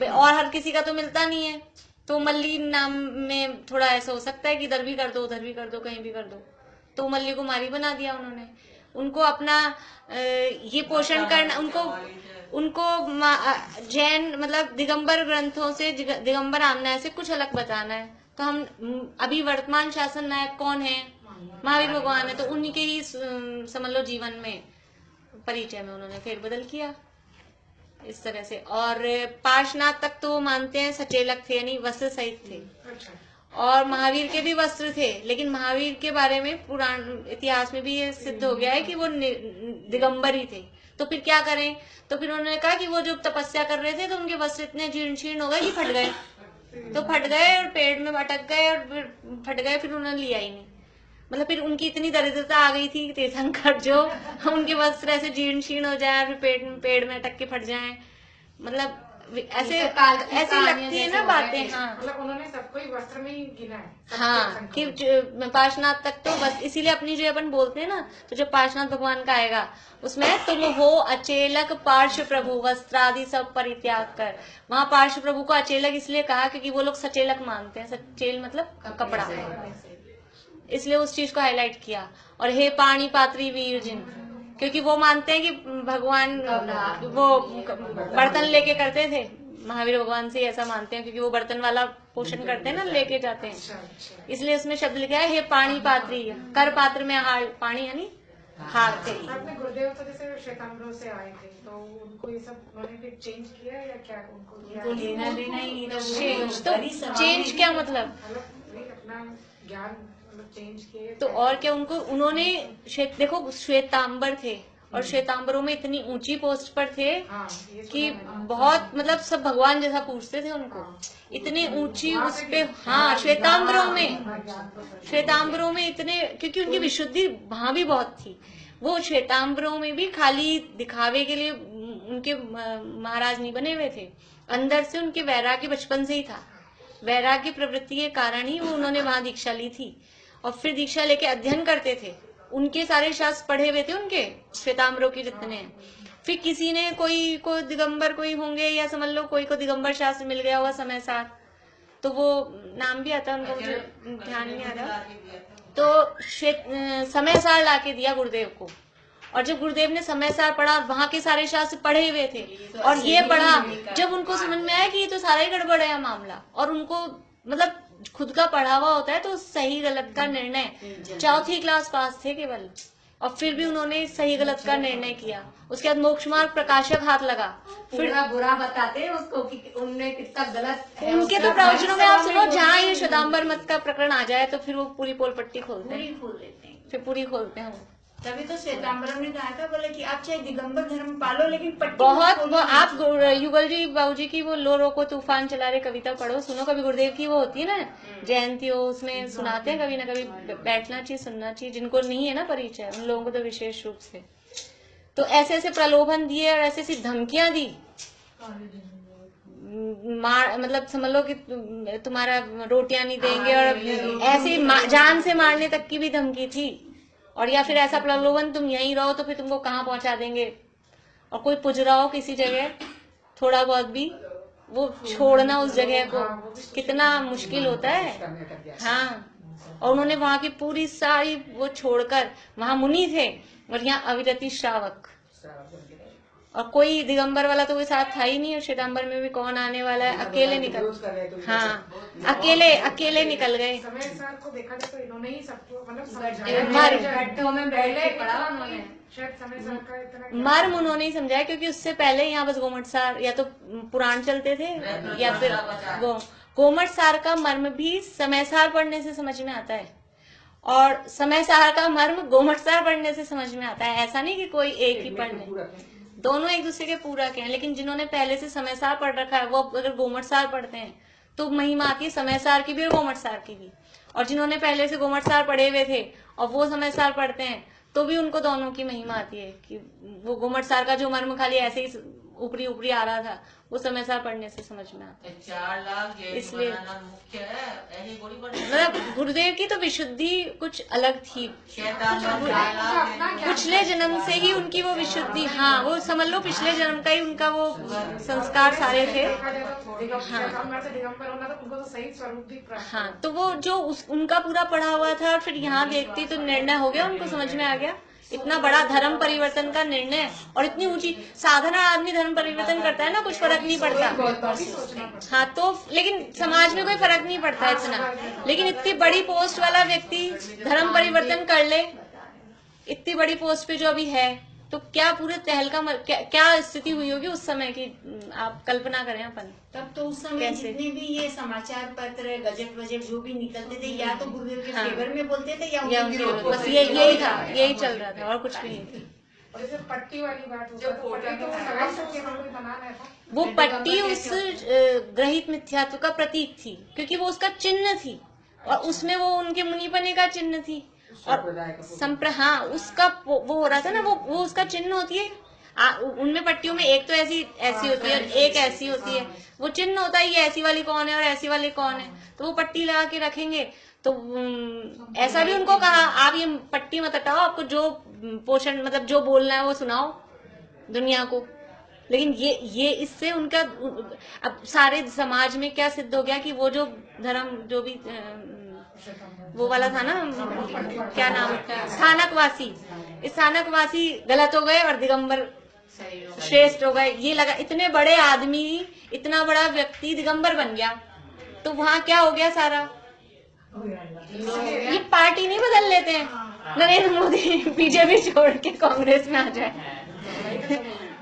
और हर किसी का तो मिलता नहीं है। तो मल्ली नाम में थोड़ा ऐसा हो सकता है कि इधर भी कर दो, उधर भी कर दो, कहीं भी कर दो। तो मल्ली कुमारी बना दिया उन्होंने। उनको अपना ये पोषण करना, उनको जैन मतलब दिगंबर ग्रंथों से, दिगंबर आमना से कुछ अलग बताना है। तो हम अभी वर्तमान शासन नायक कौन है? महावीर भगवान है। तो उन्हीं के ही समझ लो जीवन में परिचय में उन्होंने फेरबदल किया इस तरह से। और पार्श्वनाथ तक तो वो मानते हैं सचेलक थे, यानी वस्त्र सहित थे। और महावीर के भी वस्त्र थे, लेकिन महावीर के बारे में पुराण इतिहास में भी ये सिद्ध हो गया है कि वो दिगंबर ही थे। तो फिर क्या करें? तो फिर उन्होंने कहा कि वो जो तपस्या कर रहे थे तो उनके वस्त्र इतने जीर्ण शीर्ण हो गए कि फट गए। तो फट गए और पेड़ में अटक गए और फिर फट गए, फिर उन्होंने लिया ही नहीं। मतलब फिर उनकी इतनी दरिद्रता आ गई थी तीर्थंकर जो उनके वस्त्र ऐसे जीर्ण शीर्ण हो जाए और फिर पेड़ में अटक के फट जाए। मतलब ऐसे ऐसी लगती है ना बातें। हाँ, मतलब उन्होंने सबको ही वस्त्र में ही गिना है। हाँ, कि पार्श्वनाथ तक तो बस इसीलिए अपनी जो अपन बोलते हैं ना, तो जो पार्श्वनाथ भगवान का आएगा उसमें तुम हो अचेलक पार्श्व प्रभु वस्त्रादि सब परित्याग कर। वहाँ पार्श्व प्रभु को अचेलक इसलिए कहा क्योंकि वो लोग सचेलक मानते हैं। सचेल मतलब कपड़ा, इसलिए उस चीज को हाईलाइट किया। और हे पाणी पात्री वीर जिन, क्योंकि वो मानते हैं कि भगवान वो बर्तन लेके करते थे। महावीर भगवान से ऐसा मानते हैं क्योंकि वो बर्तन वाला पोषण करते हैं ना, लेके जाते हैं। इसलिए उसमें शब्द लिखा है हे पाणी पात्री, कर पात्र में हार, पानी यानी हार थे। अपने गुरुदेव तो जैसे श्वेतांबरों से आए थे, तो उनको ये सब उन्होंने फिर चेंज किया या क्या? उनको लेना देना ही नहीं था। चेंज तो चेंज क्या मतलब? अपना ज्ञान चेंज किए तो और क्या? उन्होंने देखो श्वेतांबर थे और श्वेतांबरों में इतनी ऊंची पोस्ट पर थे कि बहुत मतलब सब भगवान जैसा पूछते थे उनको, इतनी ऊंची उस पे। हाँ, श्वेतांबरों में इतने, क्योंकि उनकी विशुद्धि वहां भी बहुत थी। वो श्वेतांबरों में भी खाली दिखावे के लिए उनके महाराज नहीं बने हुए थे, अंदर से उनके वैराग्य बचपन से ही था। वैराग्य प्रवृत्ति के कारण ही वो उन्होंने वहां दीक्षा ली थी और फिर दीक्षा लेके अध्ययन करते थे। उनके सारे शास्त्र पढ़े हुए थे उनके, श्वेतांबरों के जितने हैं। फिर किसी ने कोई दिगंबर कोई होंगे, या समझ लो कोई को दिगंबर शास्त्र मिल गया होगा समय साथ, तो वो नाम भी आता है उनका, मुझे ध्यान नहीं आ रहा। तो समय सार ला के दिया गुरुदेव को, और जब गुरुदेव ने समय सार पढ़ा, वहां के सारे शास्त्र पढ़े हुए थे और ये पढ़ा, जब उनको समझ में आया कि ये तो सारा ही गड़बड़ है मामला, और उनको मतलब खुद का पढ़ा हुआ होता है तो सही गलत का निर्णय, चौथी क्लास पास थे केवल, और फिर भी उन्होंने सही गलत का निर्णय किया। उसके बाद मोक्ष मार्ग प्रकाशक हाथ लगा, फिर बुरा बताते हैं उसको कि उनने कितना गलत है। उनके तो प्रवचनों में आप सुनो, जहाँ ये श्वेतांबर मत का प्रकरण आ जाए तो फिर वो पूरी पोल पट्टी खोलते हैं, खोल देते हैं, फिर पूरी खोलते हैं। तभी तो श्वेतांबरों ने कहा था, बोले कि आप चाहे दिगंबर धर्म पालो लेकिन पट्टी बहुत वो आप युगल जी बाबूजी की वो लो रोको तूफान चला रहे कविता पढ़ो, सुनो। कभी गुरुदेव की वो होती है ना जयंती हो, उसमें सुनाते हैं कभी ना कभी, बैठना चाहिए, सुनना चाहिए। जिनको नहीं है ना परिचय, उन लोगों को तो विशेष रूप से। तो ऐसे ऐसे प्रलोभन दिए और ऐसी ऐसी धमकियां दी, मतलब समझ लो कि तुम्हारा रोटियां नहीं देंगे, और ऐसी जान से मारने तक की भी धमकी थी। और या फिर ऐसा प्रलोभन, तुम यहीं रहो तो फिर तुमको कहाँ पहुंचा देंगे, और कोई पुज रहा हो किसी जगह थोड़ा बहुत भी, वो छोड़ना उस जगह को कितना मुश्किल होता है। हाँ, और उन्होंने वहां की पूरी सारी वो छोड़कर, वहां मुनि थे और यहाँ अविरति श्रावक, और कोई दिगंबर वाला तो कोई साथ था ही नहीं। और श्वेतांबर में भी कौन आने वाला है, अकेले निकल, हाँ अकेले निकल गए। समय सार को देखा जाए तो इन्होंने ही सबको गड्ढों में बैठ के पढ़ा उन्होंने, शायद समय सार का इतना मर्म उन्होंने ही समझाया, क्योंकि उससे पहले यहाँ बस गोमट सार या तो पुराण चलते थे, या फिर गोमट सार का मर्म भी समय सार पढ़ने से समझ में आता है, और समय सार का मर्म गोमट सार पढ़ने से समझ में आता है। ऐसा नहीं कि कोई एक ही पढ़ने, दोनों एक दूसरे के पूरक हैं। लेकिन जिन्होंने पहले से समय सार पढ़ रखा है, वो अगर गोमट सार पढ़ते हैं तो महिमा आती है समय सार की भी और गोमट सार की भी। और जिन्होंने पहले से गोमट सार पढ़े हुए थे और वो समय सार पढ़ते हैं, तो भी उनको दोनों की महिमा आती है कि वो गोमट सार का जो मर्म खाली ऐसे ही ऊपरी ऊपरी आ रहा था, वो समय सार पढ़ने से समझ में आता है। 4 लाख इसलिए मुख्य है, ऐसी गोली मतलब गुरुदेव की तो विशुद्धि कुछ अलग थी, पिछले जन्म से ही उनकी वो विशुद्धि। हाँ, वो समझ लो पिछले जन्म का ही उनका वो संस्कार सारे थे। हाँ, तो वो जो उनका पूरा पढ़ा हुआ था, फिर यहाँ देखती तो निर्णय हो गया, उनको समझ में आ गया इतना बड़ा धर्म परिवर्तन का निर्णय और इतनी ऊंची साधना आदमी धर्म परिवर्तन करता है ना, कुछ फर्क नहीं पड़ता। हाँ तो लेकिन समाज में कोई फर्क नहीं पड़ता इतना, लेकिन इतनी बड़ी पोस्ट वाला व्यक्ति धर्म परिवर्तन कर ले, इतनी बड़ी पोस्ट पे जो अभी है, तो क्या पूरे तहलका क्या स्थिति हुई होगी उस समय की, आप कल्पना करें अपन। तब तो उस समय जितने भी ये समाचार पत्र गजट वजट जो भी निकलते थे, या तो गुरुदेव के फेवर में बोलते थे या उनके विरोध। बस यही था, यही चल रहा था और कुछ भी नहीं था। और जैसे पट्टी वाली बात, वो पट्टी उस ग्रहित मिथ्यात्व का प्रतीक थी, क्योंकि वो उसका चिन्ह थी और उसमें वो उनके मुनिपने का चिन्ह थी और हाँ उसका वो हो रहा था ना, वो उसका चिन्ह होती है। उनमें पट्टियों में एक तो ऐसी होती है, एक ऐसी होती है, वो चिन्ह होता है ये ऐसी वाली कौन है और ऐसी वाली कौन है, तो वो पट्टी लगा के रखेंगे। तो ऐसा भी उनको कहा आप ये पट्टी मत हटाओ, आपको जो पोषण मतलब जो बोलना है वो सुनाओ दुनिया को। लेकिन ये इससे उनका अब सारे समाज में क्या सिद्ध हो गया कि वो जो धर्म जो भी वो वाला था ना, क्या नाम था, स्थानकवासी, स्थानकवासी गलत हो गए और दिगंबर श्रेष्ठ हो गए। ये लगा इतने बड़े आदमी, इतना बड़ा व्यक्ति दिगंबर बन गया, तो वहाँ क्या हो गया सारा, ये पार्टी नहीं बदल लेते हैं, नरेंद्र मोदी बीजेपी छोड़ के कांग्रेस में आ जाए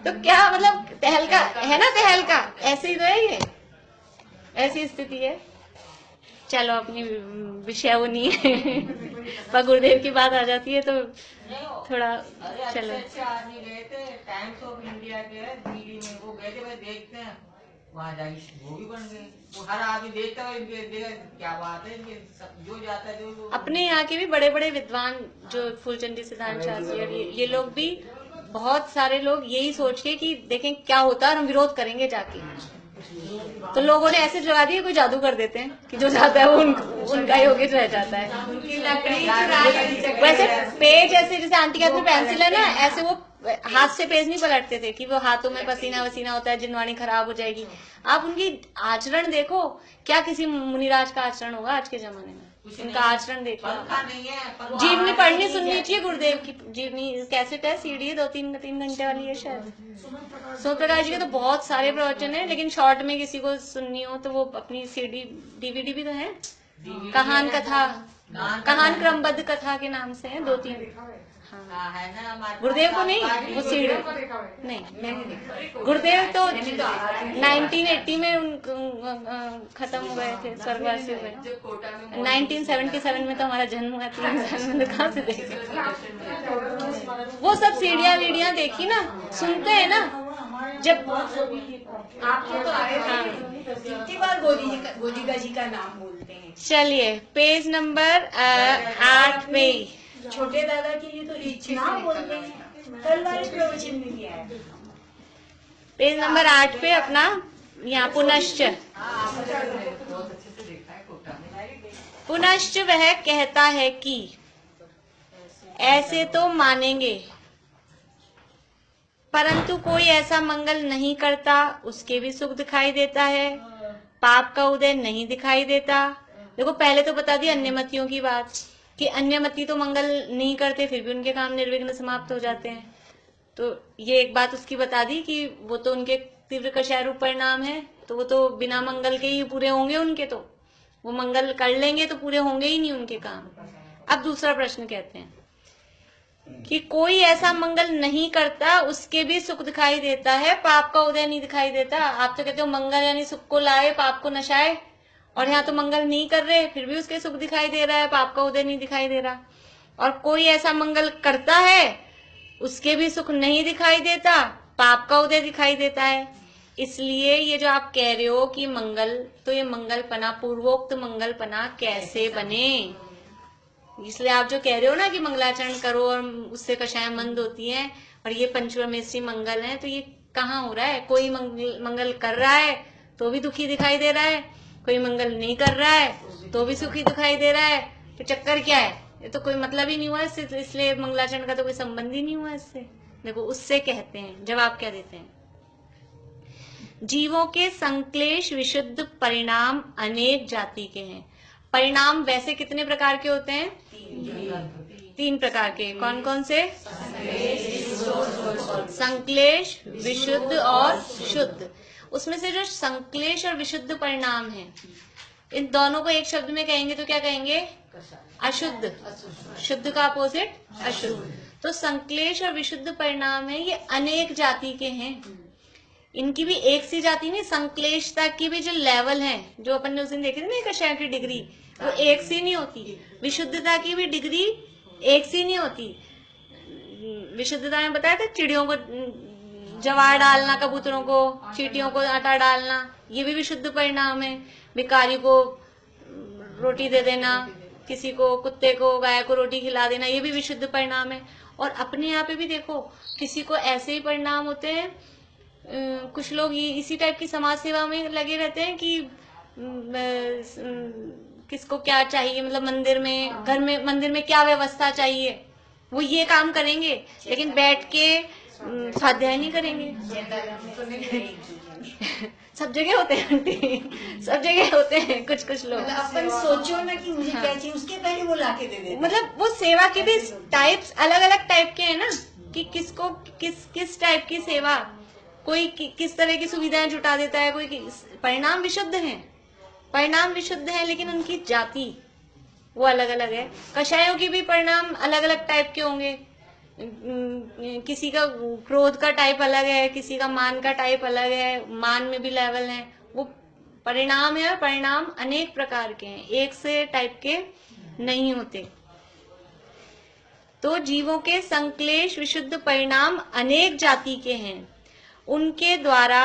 तो क्या मतलब तहलका है ना, तहलका ऐसे ही तो है, ये ऐसी स्थिति है। चलो अपनी विषय वो नहीं है पर गुरुदेव की बात आ जाती है तो थोड़ा चलो। अच्छे आदमी गए थे टाइम्स ऑफ इंडिया के दिल्ली में, वो गए थे, भाई देखते हैं वहाँ जाके वो भी बन गए, वो हर आदमी देखता है इनके क्या बात है, इनके जो जाता है जो अपने यहाँ के भी बड़े बड़े विद्वान जो फूलचंदी सिद्धांत शास्त्री और ये लोग भी, बहुत सारे लोग यही सोच के कि देखें क्या होता है और हम विरोध करेंगे जाके, तो लोगों ने ऐसे जगा दिए कोई जादू कर देते हैं कि जो जाता है वो उनका योगित रह जाता है। वैसे पेज ऐसे जैसे आंटी के हाथ में पेंसिल है ना, ऐसे वो हाथ से पेज नहीं पलटते थे कि वो हाथों में पसीना वसीना होता है, जिनवाणी खराब हो जाएगी। आप उनकी आचरण देखो, क्या किसी मुनिराज का आचरण होगा आज के जमाने में, उनका आचरण देखो। जीवनी पढ़नी सुननी चाहिए गुरुदेव की, जीवनी कैसेट है, सीडी है, 2-3 घंटे वाली है शायद। सोम प्रकाश जी के तो बहुत सारे प्रवचन है, लेकिन शॉर्ट में किसी को सुननी हो तो वो अपनी सीडी डीवीडी भी तो है, कहान कथा, कहान क्रमबद्ध कथा के नाम से है 2-3। हाँ गुरुदेव को नहीं, वो सीडी नहीं, गुरुदेव तो 1980 में खत्म हो गए थे, स्वर्गवासी हो गए। 1977 में तो हमारा जन्म हुआ, 3 साल में तो कहाँ से देखे। वो सब सीढ़ियाँ वीडियाँ देखी ना, सुनते हैं ना जब आपको तो आए कितनी बार गोजिका जी का नाम बोलते हैं। चलिए पेज नंबर 8 पे छोटे दादा के लिए तो इतना बोलते हैं, कल वाले प्रवचन में किया है। पेज नंबर 8 पे अपना यहाँ पुनश्च, पुनश्च वह कहता है कि ऐसे तो मानेंगे, परंतु कोई ऐसा मंगल नहीं करता, उसके भी सुख दिखाई देता है, पाप का उदय नहीं दिखाई देता। देखो पहले तो बता दी अन्यमतियों की बात कि अन्यमति तो मंगल नहीं करते, फिर भी उनके काम निर्विघ्न समाप्त हो जाते हैं। तो ये एक बात उसकी बता दी कि वो तो उनके तीव्र कषाय रूप परिणाम है, तो वो तो बिना मंगल के ही पूरे होंगे उनके, तो वो मंगल कर लेंगे तो पूरे होंगे ही नहीं उनके काम। अब दूसरा प्रश्न कहते हैं कि कोई ऐसा मंगल नहीं करता, उसके भी सुख दिखाई देता है, पाप का उदय नहीं दिखाई देता। आप तो कहते हो मंगल यानी सुख को लाए, पाप को नशाए, और यहाँ तो मंगल नहीं कर रहे फिर भी उसके सुख दिखाई दे रहा है, पाप का उदय नहीं दिखाई दे रहा। और कोई ऐसा मंगल करता है, उसके भी सुख नहीं दिखाई देता, पाप का उदय दिखाई देता है। इसलिए ये जो आप कह रहे हो कि मंगल, तो ये मंगलपना, पूर्वोक्त मंगलपना कैसे बने? इसलिए आप जो कह रहे हो ना कि मंगलाचरण करो और उससे कषाय मंद होती है और ये पंचमेश्वरी मंगल है, तो ये कहाँ हो रहा है? कोई मंगल कर रहा है तो भी दुखी दिखाई दे रहा है, कोई मंगल नहीं कर रहा है तो भी सुखी दिखाई दे रहा है। तो चक्कर क्या है? ये तो कोई मतलब ही नहीं हुआ इससे, इसलिए मंगलाचरण का तो कोई संबंध ही नहीं हुआ इससे। देखो उससे कहते हैं, जवाब क्या देते हैं, जीवों के संक्लेश विशुद्ध परिणाम अनेक जाति के हैं। परिणाम वैसे कितने प्रकार के होते हैं? 3 प्रकार के, कौन कौन से? संक्लेश, विशुद्ध और शुद्ध। उसमें से जो संक्लेश और विशुद्ध परिणाम है, इन दोनों को एक शब्द में कहेंगे तो क्या कहेंगे? अशुद्ध। शुद्ध का अपोजिट अशुद्ध। तो संक्लेश और विशुद्ध परिणाम है, ये अनेक जाति के हैं। इनकी भी एक सी जाति नहीं, संक्लेशता की भी जो लेवल है, जो अपन ने उस दिन देखे थे ना कषाय की डिग्री, वो एक सी नहीं होती। विशुद्धता की भी डिग्री एक सी नहीं होती। विशुद्धता में बताया था चिड़ियों को जवार डालना, कबूतरों को, चींटियों को आटा डालना, ये भी विशुद्ध परिणाम है। भिखारी को रोटी दे देना, किसी को, कुत्ते को, गाय को रोटी खिला देना, ये भी विशुद्ध परिणाम है। और अपने यहाँ पे भी देखो, किसी को ऐसे ही परिणाम होते हैं। कुछ लोग ये इसी टाइप की समाज सेवा में लगे रहते हैं कि किसको क्या चाहिए, मतलब मंदिर में, घर में, मंदिर में क्या व्यवस्था चाहिए, वो ये काम करेंगे, लेकिन बैठ के स्वाध्याय नहीं करेंगे। सब जगह होते हैं आंटी, सब जगह होते हैं कुछ कुछ लोग। अपन सोचो ना कि मुझे क्या चाहिए, उसके पहले वो लाके दे देते। मतलब वो सेवा के भी टाइप्स अलग अलग टाइप के हैं ना, कि किसको किस टाइप की सेवा, कोई किस तरह की सुविधाएं जुटा देता है, कोई परिणाम विशुद्ध है, परिणाम विशुद्ध है, लेकिन उनकी जाति वो अलग अलग है। कषायों की भी परिणाम अलग अलग टाइप के होंगे। किसी का क्रोध का टाइप अलग है, किसी का मान का टाइप अलग है, मान में भी लेवल है। वो परिणाम है, परिणाम अनेक प्रकार के हैं, एक से टाइप के नहीं होते। तो जीवों के संक्लेश विशुद्ध परिणाम अनेक जाति के हैं। उनके द्वारा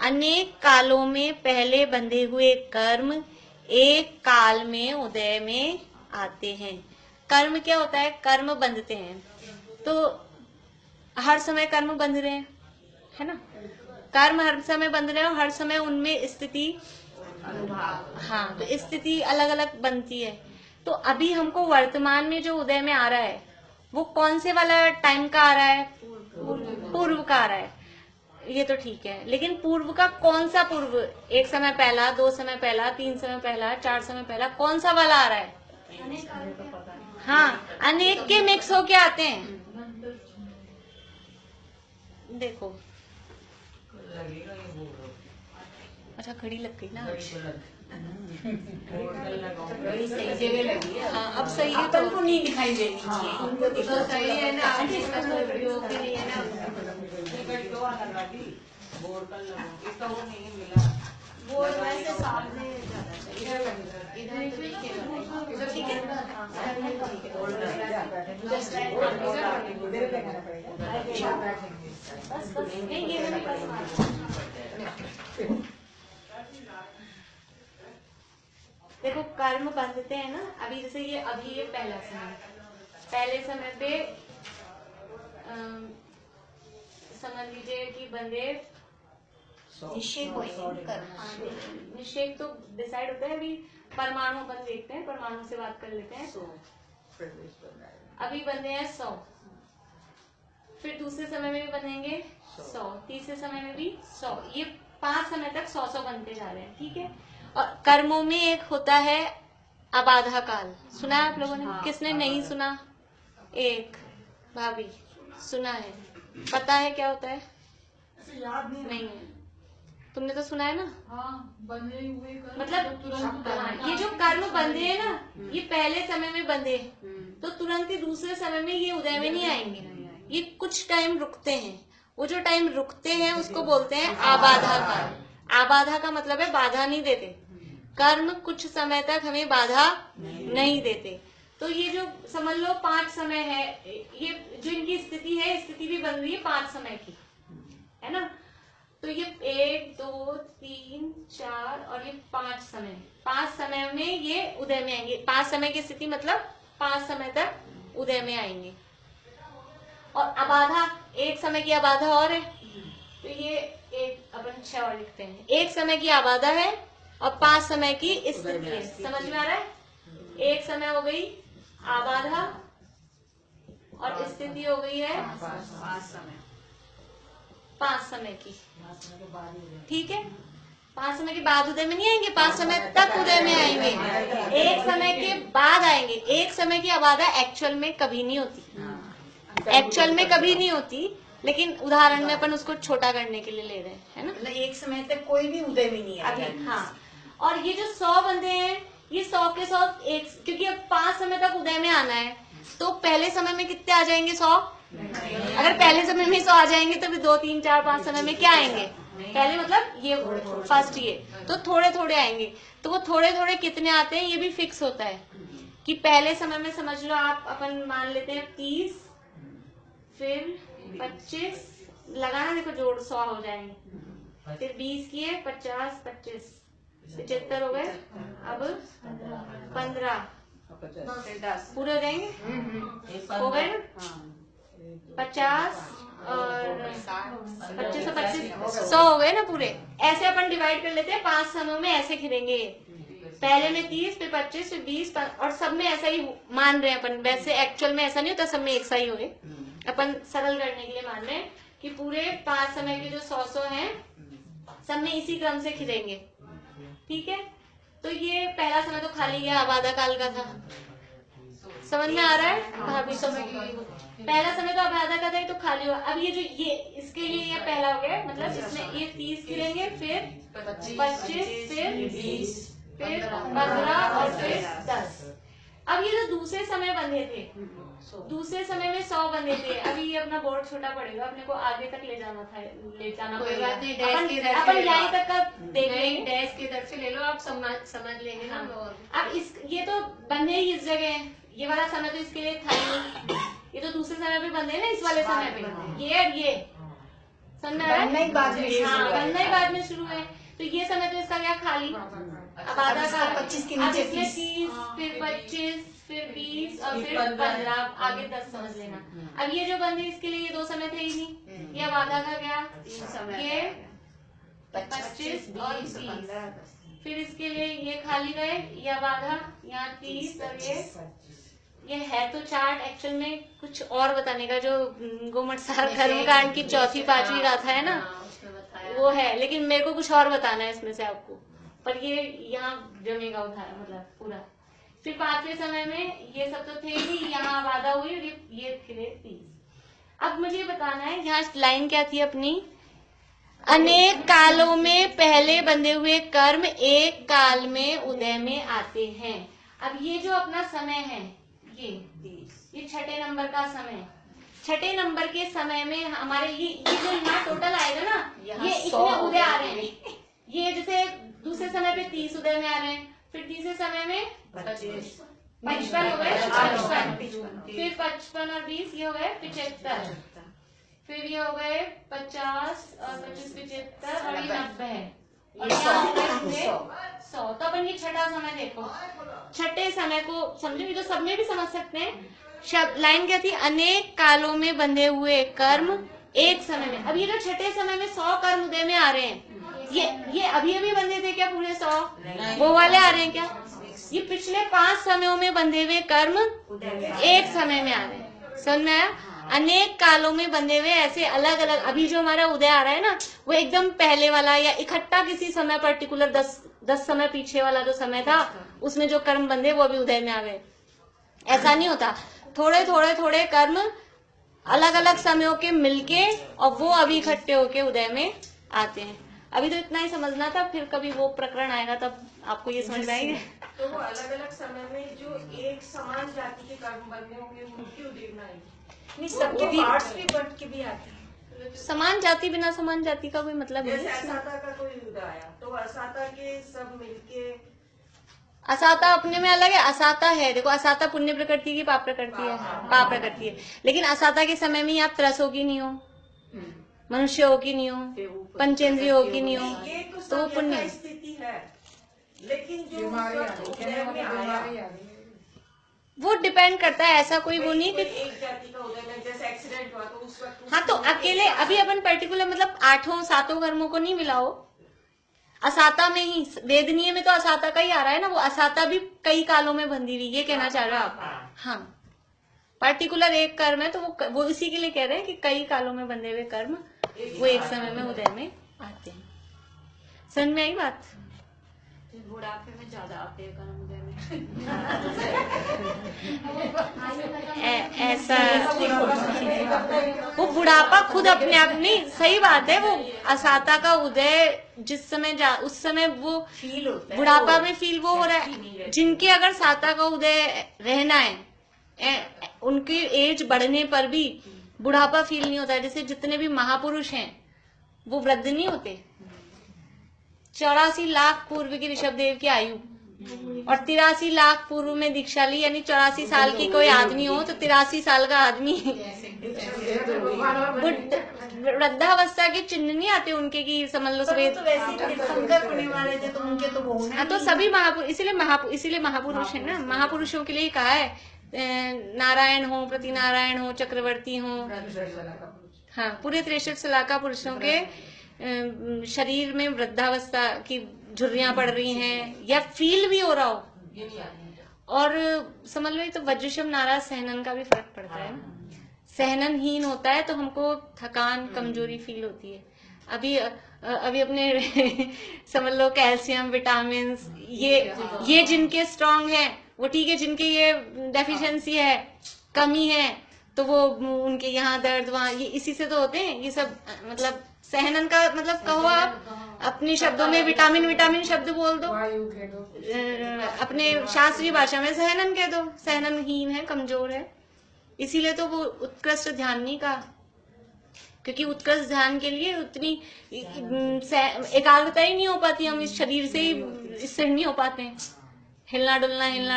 अनेक कालों में पहले बंधे हुए कर्म एक काल में उदय में आते हैं। कर्म क्या होता है? कर्म बंधते हैं। तो हर समय कर्म बंध रहे हैं, है ना? कर्म हर समय बंध रहे हैं और हर समय उनमें स्थिति, हाँ, तो स्थिति अलग अलग बनती है। तो अभी हमको वर्तमान में जो उदय में आ रहा है, वो कौन से वाला टाइम का आ रहा है? पूर्व का आ रहा है। ये तो ठीक है, लेकिन पूर्व का कौन सा पूर्व? 1 समय पहला, 2 समय पहला, 3 समय पहला, 4 समय पहला, कौन सा वाला आ रहा है? हाँ, अनेक के मिक्स होके आते हैं। देखो, अच्छा घड़ी लग गई ना, सही जगह लगी है। हाँ अब सही है। अपन को नहीं दिखाई देनी चाहिए, उनको दिखाई सही है ना, उपयोग के लिए ना। बोर्ड वैसे सामने इधर ठीक है। नहीं ये मेरे पास देखो, कर्म बंधते हैं ना। अभी जैसे ये अभी ये पहला समय, पहले समय पे समझ लीजिए कि बंदे निषेक निषेक तो डिसाइड होता है। अभी परमाणु अपन देखते हैं, परमाणु से बात कर लेते हैं। अभी बंदे हैं 100, फिर दूसरे समय में भी बनेंगे 100, तीसरे समय में भी 100, ये 5 समय तक 100 बनते जा रहे हैं, ठीक है। और कर्मों में एक होता है अबाधा काल, सुना है आप लोगों ने? किसने नहीं सुना? एक भाभी सुना है, पता है क्या होता है? याद नहीं है, तुमने तो सुना है ना। हाँ, बंधे हुए कर्म मतलब तुरंत ये जो कर्म बंधे हैं ना, ये पहले समय में बंधे, तो तुरंत ही दूसरे समय में ये उदय में नहीं आएंगे। ये कुछ टाइम रुकते हैं। वो जो टाइम रुकते हैं उसको बोलते हैं आबाधा काल। आबाधा का मतलब है बाधा नहीं देते। कर्म कुछ समय तक हमें बाधा नहीं देते। तो ये जो समझ लो 5 समय है, ये जो इनकी स्थिति है, स्थिति भी बन रही है 5 समय की, है ना। तो ये 1 2 3 4 और ये 5 समय, 5 समय में ये उदय में आएंगे। 5 समय की स्थिति मतलब 5 समय तक उदय में आएंगे। और अबाधा, 1 समय की अबाधा और है, तो ये एक अपन 6 और लिखते हैं। 1 समय की अबाधा है और 5 समय की स्थिति है। समझ में आ रहा है? 1 समय हो गई आबाधा और स्थिति हो गई है 5 समय की, ठीक है। 5 समय के बाद उदय में नहीं आएंगे, 5 समय तक उदय में आएंगे, 1 समय के बाद आएंगे। 1 समय की अबाधा एक्चुअल में कभी नहीं होती, एक्चुअल में कभी नहीं होती, लेकिन उदाहरण में अपन उसको छोटा करने के लिए ले रहे हैं, है ना। मतलब एक समय तक कोई भी उदय में नहीं अभी आएगा। हाँ, और ये जो 100 बंदे हैं, ये 100 के 100 एक, क्योंकि अब 5 समय तक उदय में आना है, तो पहले समय में कितने आ जाएंगे 100। अगर पहले समय में 100 आ जाएंगे तो फिर 2, 3, 4, 5 समय में क्या आएंगे, पहले मतलब ये फर्स्ट ये, तो थोड़े थोड़े आएंगे। तो वो थोड़े थोड़े कितने आते हैं ये भी फिक्स होता है कि पहले समय में समझ लो आप, अपन मान लेते हैं 30, फिर 25 लगाना, देखो जोड़ 100 हो जाएंगे, फिर 20 किए, 50, 25, 75 हो गए, अब 15, फिर 10 पूरे हो जाएंगे, हो गए ना 50 और 25 और 25 100 हो गए ना पूरे। ऐसे अपन डिवाइड कर लेते हैं 5 समयों में, ऐसे खिलेंगे, पहले में 30, फिर 25, फिर 20, और सब में ऐसा ही मान रहे हैं अपन। वैसे एक्चुअल में ऐसा नहीं होता, सब में एक सा ही होए, अपन सरल करने के लिए मान रहे हैं कि पूरे 5 समय के जो 100 हैं सब में इसी क्रम से खिलेंगे, ठीक है। तो ये पहला समय तो खाली गया, आबादा काल का था, समझ में आ रहा है भाभी। पहला समय तो आबादा का था, ये तो खाली हुआ। अब ये जो ये इसके लिए ये पहला हो गया, मतलब इसमें ये 30 खिलेंगे, फिर 25, फिर 20, फिर 15 और फिर 10। अब ये जो दूसरे समय बंधे थे, दूसरे समय में 100 बंधे थे। अभी ये अपना बोर्ड छोटा पड़ेगा, अपने को आगे तक ले जाना पड़ेगा। अपन यहीं तक का देख लेंगे, डैश के इधर से ले लो, आप समझ लेंगे ना। अब इस ये तो बंधे ही इस जगह है, ये वाला समय तो इसके लिए था ही नहीं, ये तो दूसरे समय पे बंधे ना, इस वाले समय पे ये और ये समझ रहा है, बनना ही बाद में शुरू है। बनना ही बाद में शुरू है। तो ये समय तो इसका क्या खाली, अब आधा का 25 के नीचे 30, फिर 25, फिर 20 और फिर 15, आगे 10 समझ लेना। अब ये जो बंधे इसके लिए ये 2 समय थे ही नहीं, ये अब आधा का गया, ये 25 और 20, फिर इसके लिए ये खाली गए, ये अब आधा, यहाँ 30 और ये है तो चार्ट एक्चुअल में कुछ और बताने का, जो गोमटसार कर्मकांड की 4वीं 5वीं गाथा है ना, वो है, लेकिन मेरे को कुछ और बताना है इसमें से आपको, पर ये यहाँ जमेगा उदाहरण मतलब पूरा। फिर 5वें समय में ये सब तो थे ही, यहाँ आबादा हुई और ये खिले 30। अब मुझे बताना है, यहाँ लाइन क्या थी अपनी, अनेक कालों में पहले बंधे हुए कर्म एक काल में उदय में आते हैं। अब ये जो अपना समय है, ये 6ठे नंबर का समय, 6ठे नंबर के समय में हमारे ये जो यहाँ टोटल आएगा ना, ये इतने उदय आ रहे हैं। ये जैसे दूसरे समय पे 30 उदय में आ रहे हैं, फिर तीसरे समय में 55 हो गए, 55, फिर 55 और 20 ये हो गए 75, फिर ये हो गए 50 और 25 75 और ये 90 है, और यहाँ हो गए 100। तो अपन ये 6ठा समय देखो, 6ठे समय को समझो, ये तो सब में भी समझ सकते हैं। लाइन क्या थी, अनेक कालों में बंधे हुए कर्म एक समय में। अब ये जो 6ठे समय में 100 कर्म उदय में आ रहे हैं, ये अभी बंधे थे क्या पूरे 100, वो वाले आ रहे हैं क्या? ये पिछले 5 समयों में बंधे हुए कर्म एक समय में आ रहे हैं, समझ में आया? अनेक कालों में बंधे हुए ऐसे अलग अलग, अभी जो हमारा उदय आ रहा है ना, वो एकदम पहले वाला या इकट्ठा किसी समय पर्टिकुलर 10 समय पीछे वाला जो समय था उसमें जो कर्म बंधे वो अभी उदय में आ गए, ऐसा नहीं होता। थोड़े थोड़े थोड़े कर्म अलग अलग समयों के मिलके और वो अभी इकट्ठे होके उदय में आते हैं। अभी तो इतना ही समझना था, फिर कभी वो प्रकरण आएगा तब आपको ये समझ में आएगा। तो वो अलग अलग समय में जो एक समान जाति के कर्म बंधे होंगे उनकी उदय में आएगी, नहीं सबके पार्ट्स भी बढ़ के भी आते हैं। समान जाति बिना समान जाति का कोई मतलब नहीं। जैसे असाता का कोई उदय आया तो असाता के सब मिलके, असाता अपने में अलग है, असाता है, देखो असाता पुण्य प्रकृति की पाप प्रकृति है, पाप प्रकृति है, लेकिन असाता के समय में आप त्रस होगी नहीं हो, मनुष्य होगी नहीं हो, पंचेंद्रिय होगी नहीं हो, ये तो वो पुण्य स्थिति है। लेकिन जो बीमारी आ गई, कहने वाली बीमारी आ गई, वो डिपेंड करता है, ऐसा कोई वो नहीं कि एक जाति का उदय में जैसे एक्सीडेंट हुआ तो उस वक्त हाँ, तो अकेले अभी अपन पर्टिकुलर मतलब 8 7 कर्मों को नहीं मिलाओ, असाता में ही, वेदनीय में तो असाता का ही आ रहा है ना, वो असाता भी कई कालों में बंधी हुई, ये कहना चाह रहे हो आप? हाँ, पर्टिकुलर एक कर्म है तो वो इसी के लिए कह रहे हैं कि कई कालों में बंधे हुए कर्म वो एक समय में उदय में आते हैं। समझ में आई बात? बुढ़ापे में ज्यादा आते हैं कर्म उदय में। ऐसा वो बुढ़ापा खुद अपने आप नहीं, सही बात है, वो असाता का उदय जिस समय उस समय वो फील होता है बुढ़ापा में फील वो हो रहा है। जिनके अगर साता का उदय रहना है, उनकी एज बढ़ने पर भी बुढ़ापा फील नहीं होता है। जैसे जितने भी महापुरुष हैं वो वृद्ध नहीं होते। 84 लाख पूर्व की ऋषभदेव की आयु और 83 लाख पूर्व में दीक्षा ली, यानी 84 साल की कोई आदमी हो तो 83 साल का आदमी वृद्धावस्था के चिन्ह नहीं आते उनके की, समझ लो सवेद। तो वैसे ही तीर्थंकर होने वाले थे तो उनके तो वो होना हाँ, तो सभी महापुरुष, इसीलिए महापुरुष है ना। महापुरुषों के लिए कहा है नारायण हो, प्रति नारायण हो, चक्रवर्ती हो, हाँ, पूरे 63 सलाका पुरुषों के शरीर में वृद्धावस्था की झुर्रियां पड़ रही हैं या फील भी हो रहा हो। और समझ लो तो वज्रशम नाराज सहनन का भी फर्क पड़ता है ना। सहननहीन होता है तो हमको थकान, कमजोरी फील होती है। अभी अपने समझ लो कैल्शियम, विटामिन, ये जिनके स्ट्रांग है वो ठीक है, जिनके ये डेफिशिएंसी है, कमी है, तो वो उनके यहाँ दर्द, वहाँ ये इसी से तो होते हैं ये सब। मतलब सहनन का मतलब कहो आप अपने शब्दों में, विटामिन शब्द बोल दो, अपने शास्त्रीय भाषा में सहनन कह दो। सहननहीन है, कमजोर है, इसीलिए तो वो उत्कृष्ट ध्यान नहीं कहा, क्योंकि उत्कृष्ट ध्यान के लिए उतनी एकाग्रता ही नहीं हो पाती। हम इस शरीर से ही इससे नहीं हो पाते हैं। हिलना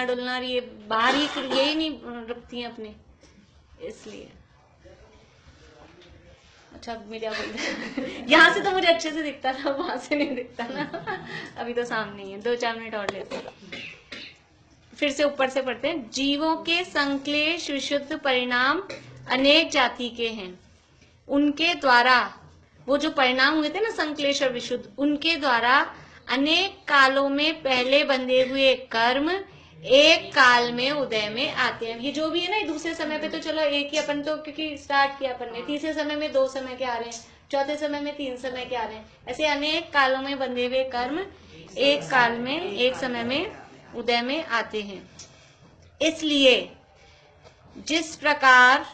डुलना ये बाहरी यही नहीं रुकती हैं अपने, इसलिए। अच्छा मीडिया बोल यहाँ से तो मुझे अच्छे से दिखता था, वहां से नहीं दिखता ना। अभी तो सामने ही है, 2-4 मिनट और लेते हैं। फिर से ऊपर से पढ़ते हैं। जीवों के संक्लेश विशुद्ध परिणाम अनेक जाति के हैं, उनके द्वारा वो जो परिणाम हुए थे ना संक्लेश और विशुद्ध, उनके द्वारा अनेक कालों में पहले बंधे हुए कर्म एक काल में उदय में आते हैं। ये जो भी है ना, दूसरे समय पे तो चलो एक ही अपन तो क्योंकि स्टार्ट किया अपन ने, तीसरे समय में 2 समय के आ रहे हैं, चौथे समय में 3 समय के आ रहे हैं। ऐसे अनेक कालों में बंधे हुए कर्म एक काल में, एक समय में उदय में आते हैं। इसलिए जिस प्रकार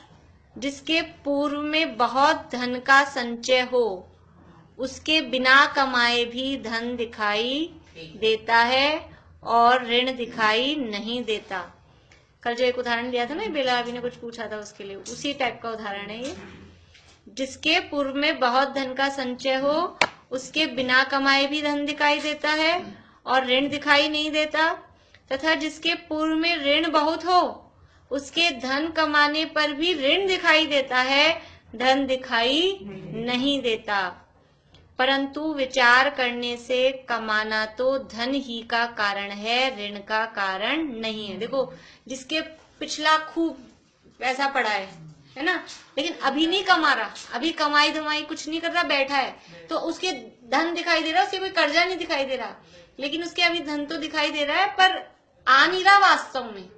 जिसके पूर्व में बहुत धन का संचय हो, उसके बिना कमाए भी धन दिखाई देता है और ऋण दिखाई नहीं देता। कल जो एक उदाहरण दिया था ना, बेला अभी ने कुछ पूछा था उसके लिए, उसी टाइप का उदाहरण है ये। जिसके पूर्व में बहुत धन का संचय हो, उसके बिना कमाए भी धन दिखाई देता है और ऋण दिखाई नहीं देता, तथा जिसके पूर्व में ऋण बहुत हो, उसके धन कमाने पर भी ऋण दिखाई देता है, धन दिखाई नहीं देता। परंतु विचार करने से कमाना तो धन ही का कारण है, ऋण का कारण नहीं है। देखो जिसके पिछला खूब पैसा पड़ा है ना, लेकिन अभी नहीं कमा रहा, अभी कमाई धमाई कुछ नहीं कर रहा, बैठा है, तो उसके धन दिखाई दे रहा, उसके कोई कर्जा नहीं दिखाई दे रहा, लेकिन उसके अभी धन तो दिखाई दे रहा है पर आ नहीं रहा वास्तव में,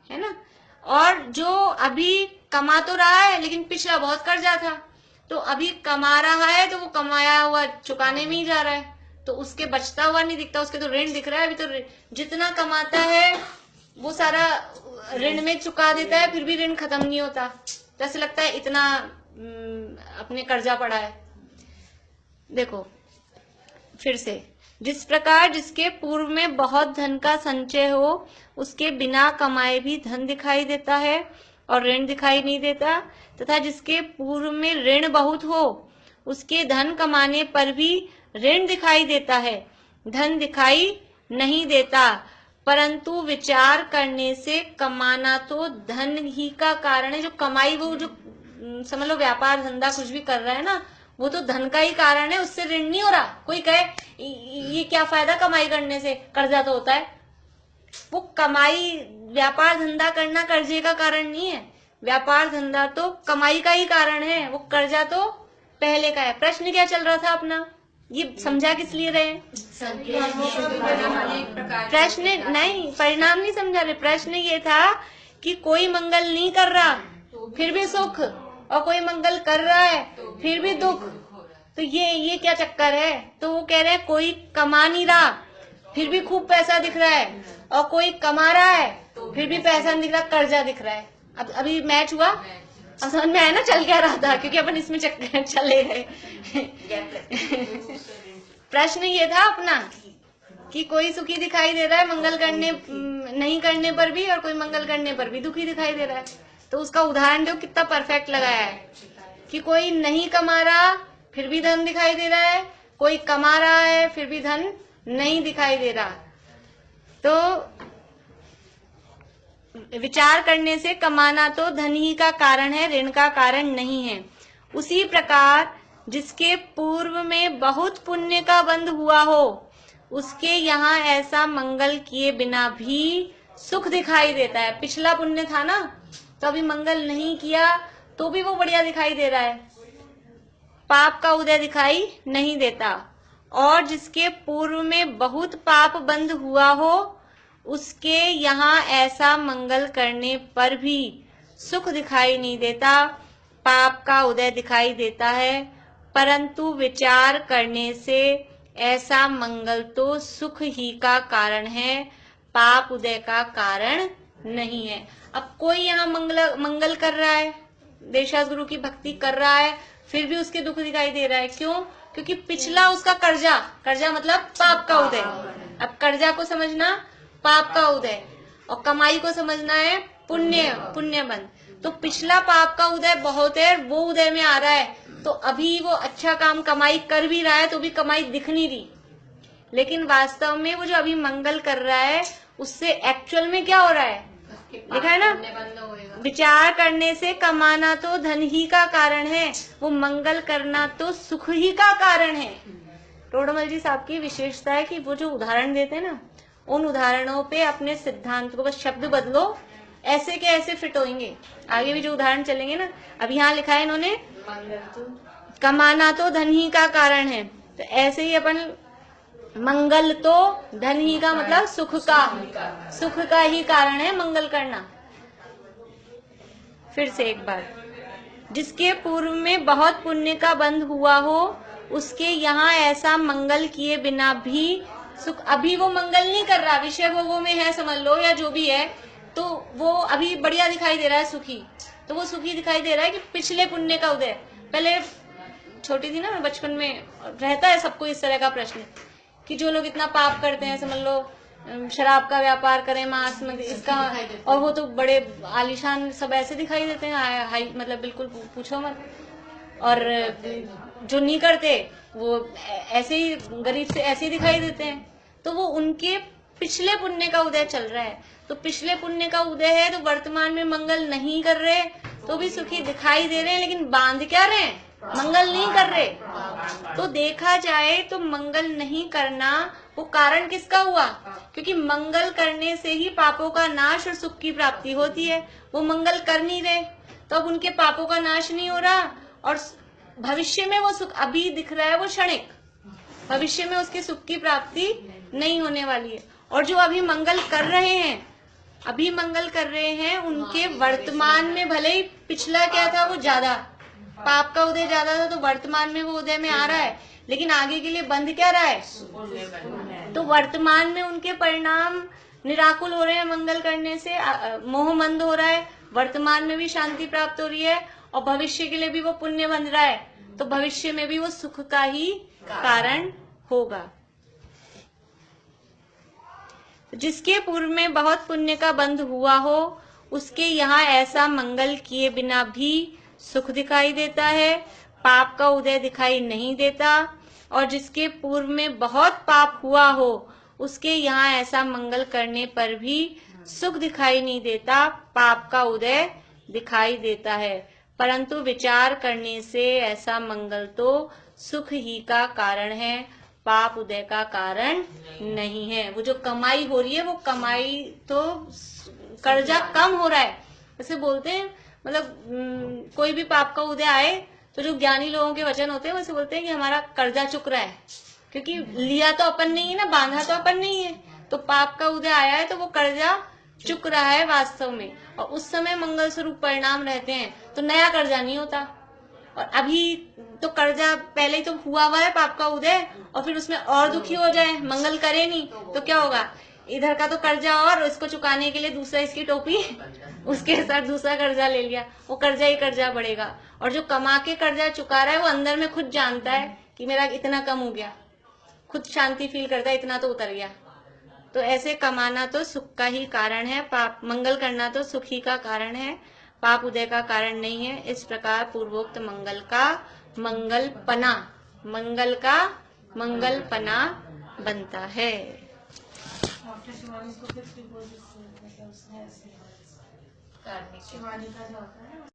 है ना। और जो अभी कमा तो रहा है लेकिन पिछला बहुत कर्जा था, तो अभी कमा रहा है तो वो कमाया हुआ चुकाने में ही जा रहा है, तो उसके बचता हुआ नहीं दिखता, उसके तो ऋण दिख रहा है। अभी तो जितना कमाता है वो सारा ऋण में चुका देता है, फिर भी ऋण खत्म नहीं होता, तो ऐसे लगता है इतना अपने कर्जा पड़ा है। देखो फिर से, जिस प्रकार जिसके पूर्व में बहुत धन का संचय हो, उसके बिना कमाए भी धन दिखाई देता है और ऋण दिखाई नहीं देता, तथा जिसके पूर्व में ऋण बहुत हो, उसके धन कमाने पर भी ऋण दिखाई देता है, धन दिखाई नहीं देता। परंतु विचार करने से कमाना तो धन ही का कारण है। जो कमाई, वो जो समझ लो व्यापार धंधा कुछ भी कर रहा है ना, वो तो धन का ही कारण है, उससे ऋण नहीं हो रहा। कोई कहे ये क्या फायदा कमाई करने से, कर्जा तो होता है। वो कमाई, व्यापार धंधा करना कर्जे का कारण नहीं है, व्यापार धंधा तो कमाई का ही कारण है, वो कर्जा तो पहले का है। प्रश्न क्या चल रहा था अपना, ये समझा किस लिए रहे? प्रश्न नहीं, परिणाम नहीं समझा रहे। प्रश्न ये था कि कोई मंगल नहीं कर रहा फिर भी सुख, और कोई मंगल कर रहा है फिर भी दुख, तो ये क्या चक्कर है? तो वो कह रहे हैं कोई कमा नहीं रहा फिर भी खूब पैसा दिख रहा है, और कोई कमा रहा है फिर भी पैसा नहीं दिख रहा, कर्जा दिख रहा है। अब अभी मैच हुआ, अब समझ में आया ना चल क्या रहा था, क्योंकि अपन इसमें चक्कर चले गए। प्रश्न ये था अपना कि कोई सुखी दिखाई दे रहा है मंगल करने नहीं करने पर भी, और कोई मंगल करने पर भी दुखी दिखाई दे रहा है। तो उसका उदाहरण जो कितना परफेक्ट लगाया है कि कोई नहीं कमा रहा फिर भी धन दिखाई दे रहा है, कोई कमा रहा है फिर भी धन नहीं दिखाई दे रहा। तो विचार करने से कमाना तो धन ही का कारण है, ऋण का कारण नहीं है। उसी प्रकार जिसके पूर्व में बहुत पुण्य का बंध हुआ हो, उसके यहाँ ऐसा मंगल किए बिना भी सुख दिखाई देता है। पिछला पुण्य था ना, तो अभी मंगल नहीं किया तो भी वो बढ़िया दिखाई दे रहा है, पाप का उदय दिखाई नहीं देता। और जिसके पूर्व में बहुत पाप बंध हुआ हो, उसके यहाँ ऐसा मंगल करने पर भी सुख दिखाई नहीं देता, पाप का उदय दिखाई देता है। परंतु विचार करने से ऐसा मंगल तो सुख ही का कारण है, पाप उदय का कारण नहीं है। अब कोई यहाँ मंगल कर रहा है, देशास गुरु की भक्ति कर रहा है, फिर भी उसके दुख दिखाई दे रहा है। क्यों? क्योंकि पिछला उसका कर्जा मतलब पाप का उदय। अब कर्जा को समझना पाप का उदय, और कमाई को समझना है पुण्य बंध। तो पिछला पाप का उदय बहुत है, वो उदय में आ रहा है, तो अभी वो अच्छा काम कमाई कर भी रहा है तो भी कमाई दिख नहीं रही। लेकिन वास्तव में वो जो अभी मंगल कर रहा है उससे एक्चुअल में क्या हो रहा है, लिखा है ना, विचार करने से कमाना तो धन ही का कारण है, वो मंगल करना तो सुख ही का कारण है। टोडरमल जी साहब की विशेषता है कि वो जो उदाहरण देते हैं ना, उन उदाहरणों पे अपने सिद्धांत को बस शब्द बदलो, ऐसे के ऐसे फिट होंगे। आगे भी जो उदाहरण चलेंगे ना, अब यहाँ लिखा है इन्होंने कमाना तो धन ही का कारण है, तो ऐसे ही अपन मंगल तो धन ही का मतलब सुख का ही कारण है मंगल करना। फिर से एक बार, जिसके पूर्व में बहुत पुण्य का बंध हुआ हो, उसके यहाँ ऐसा मंगल किए बिना भी सुख, अभी वो मंगल नहीं कर रहा, विषय भोगों में है समझ लो या जो भी है, तो वो अभी बढ़िया दिखाई दे रहा है सुखी। तो वो सुखी दिखाई दे रहा है कि पिछले पुण्य का उदय। पहले छोटी थी ना मैं, बचपन में रहता है सबको इस तरह का प्रश्न कि जो लोग इतना पाप करते हैं, समझ लो शराब का व्यापार करें, मांस में इसका, और वो तो बड़े आलीशान सब ऐसे दिखाई देते हैं, हाई मतलब बिल्कुल पूछो मत। और जो नहीं करते वो ऐसे ही गरीब से ऐसे ही दिखाई देते हैं। तो वो उनके पिछले पुण्य का उदय चल रहा है। तो पिछले पुण्य का उदय है तो वर्तमान में मंगल नहीं कर रहे तो भी सुखी दिखाई दे रहे हैं, लेकिन बांध क्या रहे हैं, मंगल नहीं कर रहे। तो देखा जाए तो मंगल नहीं करना वो कारण किसका हुआ? क्योंकि मंगल करने से ही पापों का नाश और सुख की प्राप्ति होती है। वो मंगल कर नहीं रहे तो अब उनके पापों का नाश नहीं हो रहा, और भविष्य में वो सुख अभी दिख रहा है वो क्षणिक, भविष्य में उसके सुख की प्राप्ति नहीं होने वाली है। और जो अभी मंगल कर रहे हैं उनके वर्तमान में भले ही पिछला क्या था वो ज्यादा, पाप का उदय ज्यादा था, तो वर्तमान में वो उदय में आ रहा है, लेकिन आगे के लिए बंध क्या रहा है, तो वर्तमान में उनके परिणाम निराकुल हो रहे हैं मंगल करने से, मोह मंद हो रहा है, वर्तमान में भी शांति प्राप्त हो रही है, और भविष्य के लिए भी वो पुण्य बन रहा है, तो भविष्य में भी वो सुख का ही कारण होगा। जिसके पूर्व में बहुत पुण्य का बंध हुआ हो, उसके यहाँ ऐसा मंगल किए बिना भी सुख दिखाई देता है, पाप का उदय दिखाई नहीं देता। और जिसके पूर्व में बहुत पाप हुआ हो, उसके यहाँ ऐसा मंगल करने पर भी सुख दिखाई नहीं देता, पाप का उदय दिखाई देता है। परंतु विचार करने से ऐसा मंगल तो सुख ही का कारण है, पाप उदय का कारण नहीं है। वो जो कमाई हो रही है वो कमाई तो कर्जा कम हो रहा है, ऐसे बोलते हैं। मतलब कोई भी पाप का उदय आए तो जो ज्ञानी लोगों के वचन होते हैं वैसे बोलते हैं कि हमारा कर्जा चुक रहा है, क्योंकि लिया तो अपन नहीं है ना, बांधा तो अपन नहीं है, तो पाप का उदय आया है तो वो कर्जा चुक रहा है वास्तव में। और उस समय मंगल स्वरूप परिणाम रहते हैं तो नया कर्जा नहीं होता, और अभी तो कर्जा पहले ही तो हुआ है पाप का उदय, और फिर उसमें और दुखी हो जाए, मंगल करे नहीं तो क्या होगा? इधर का तो कर्जा और इसको चुकाने के लिए दूसरा इसकी टोपी उसके साथ दूसरा कर्जा ले लिया, वो कर्जा ही कर्जा बढ़ेगा। और जो कमा के कर्जा चुका रहा है वो अंदर में खुद जानता है कि मेरा इतना कम हो गया, खुद शांति फील करता है, इतना तो उतर गया। तो ऐसे कमाना तो सुख का ही कारण है, पाप मंगल करना तो सुख ही का कारण है, पाप उदय का कारण नहीं है। इस प्रकार पूर्वोक्त मंगल का मंगलपना बनता है। शिवानी का जो होता है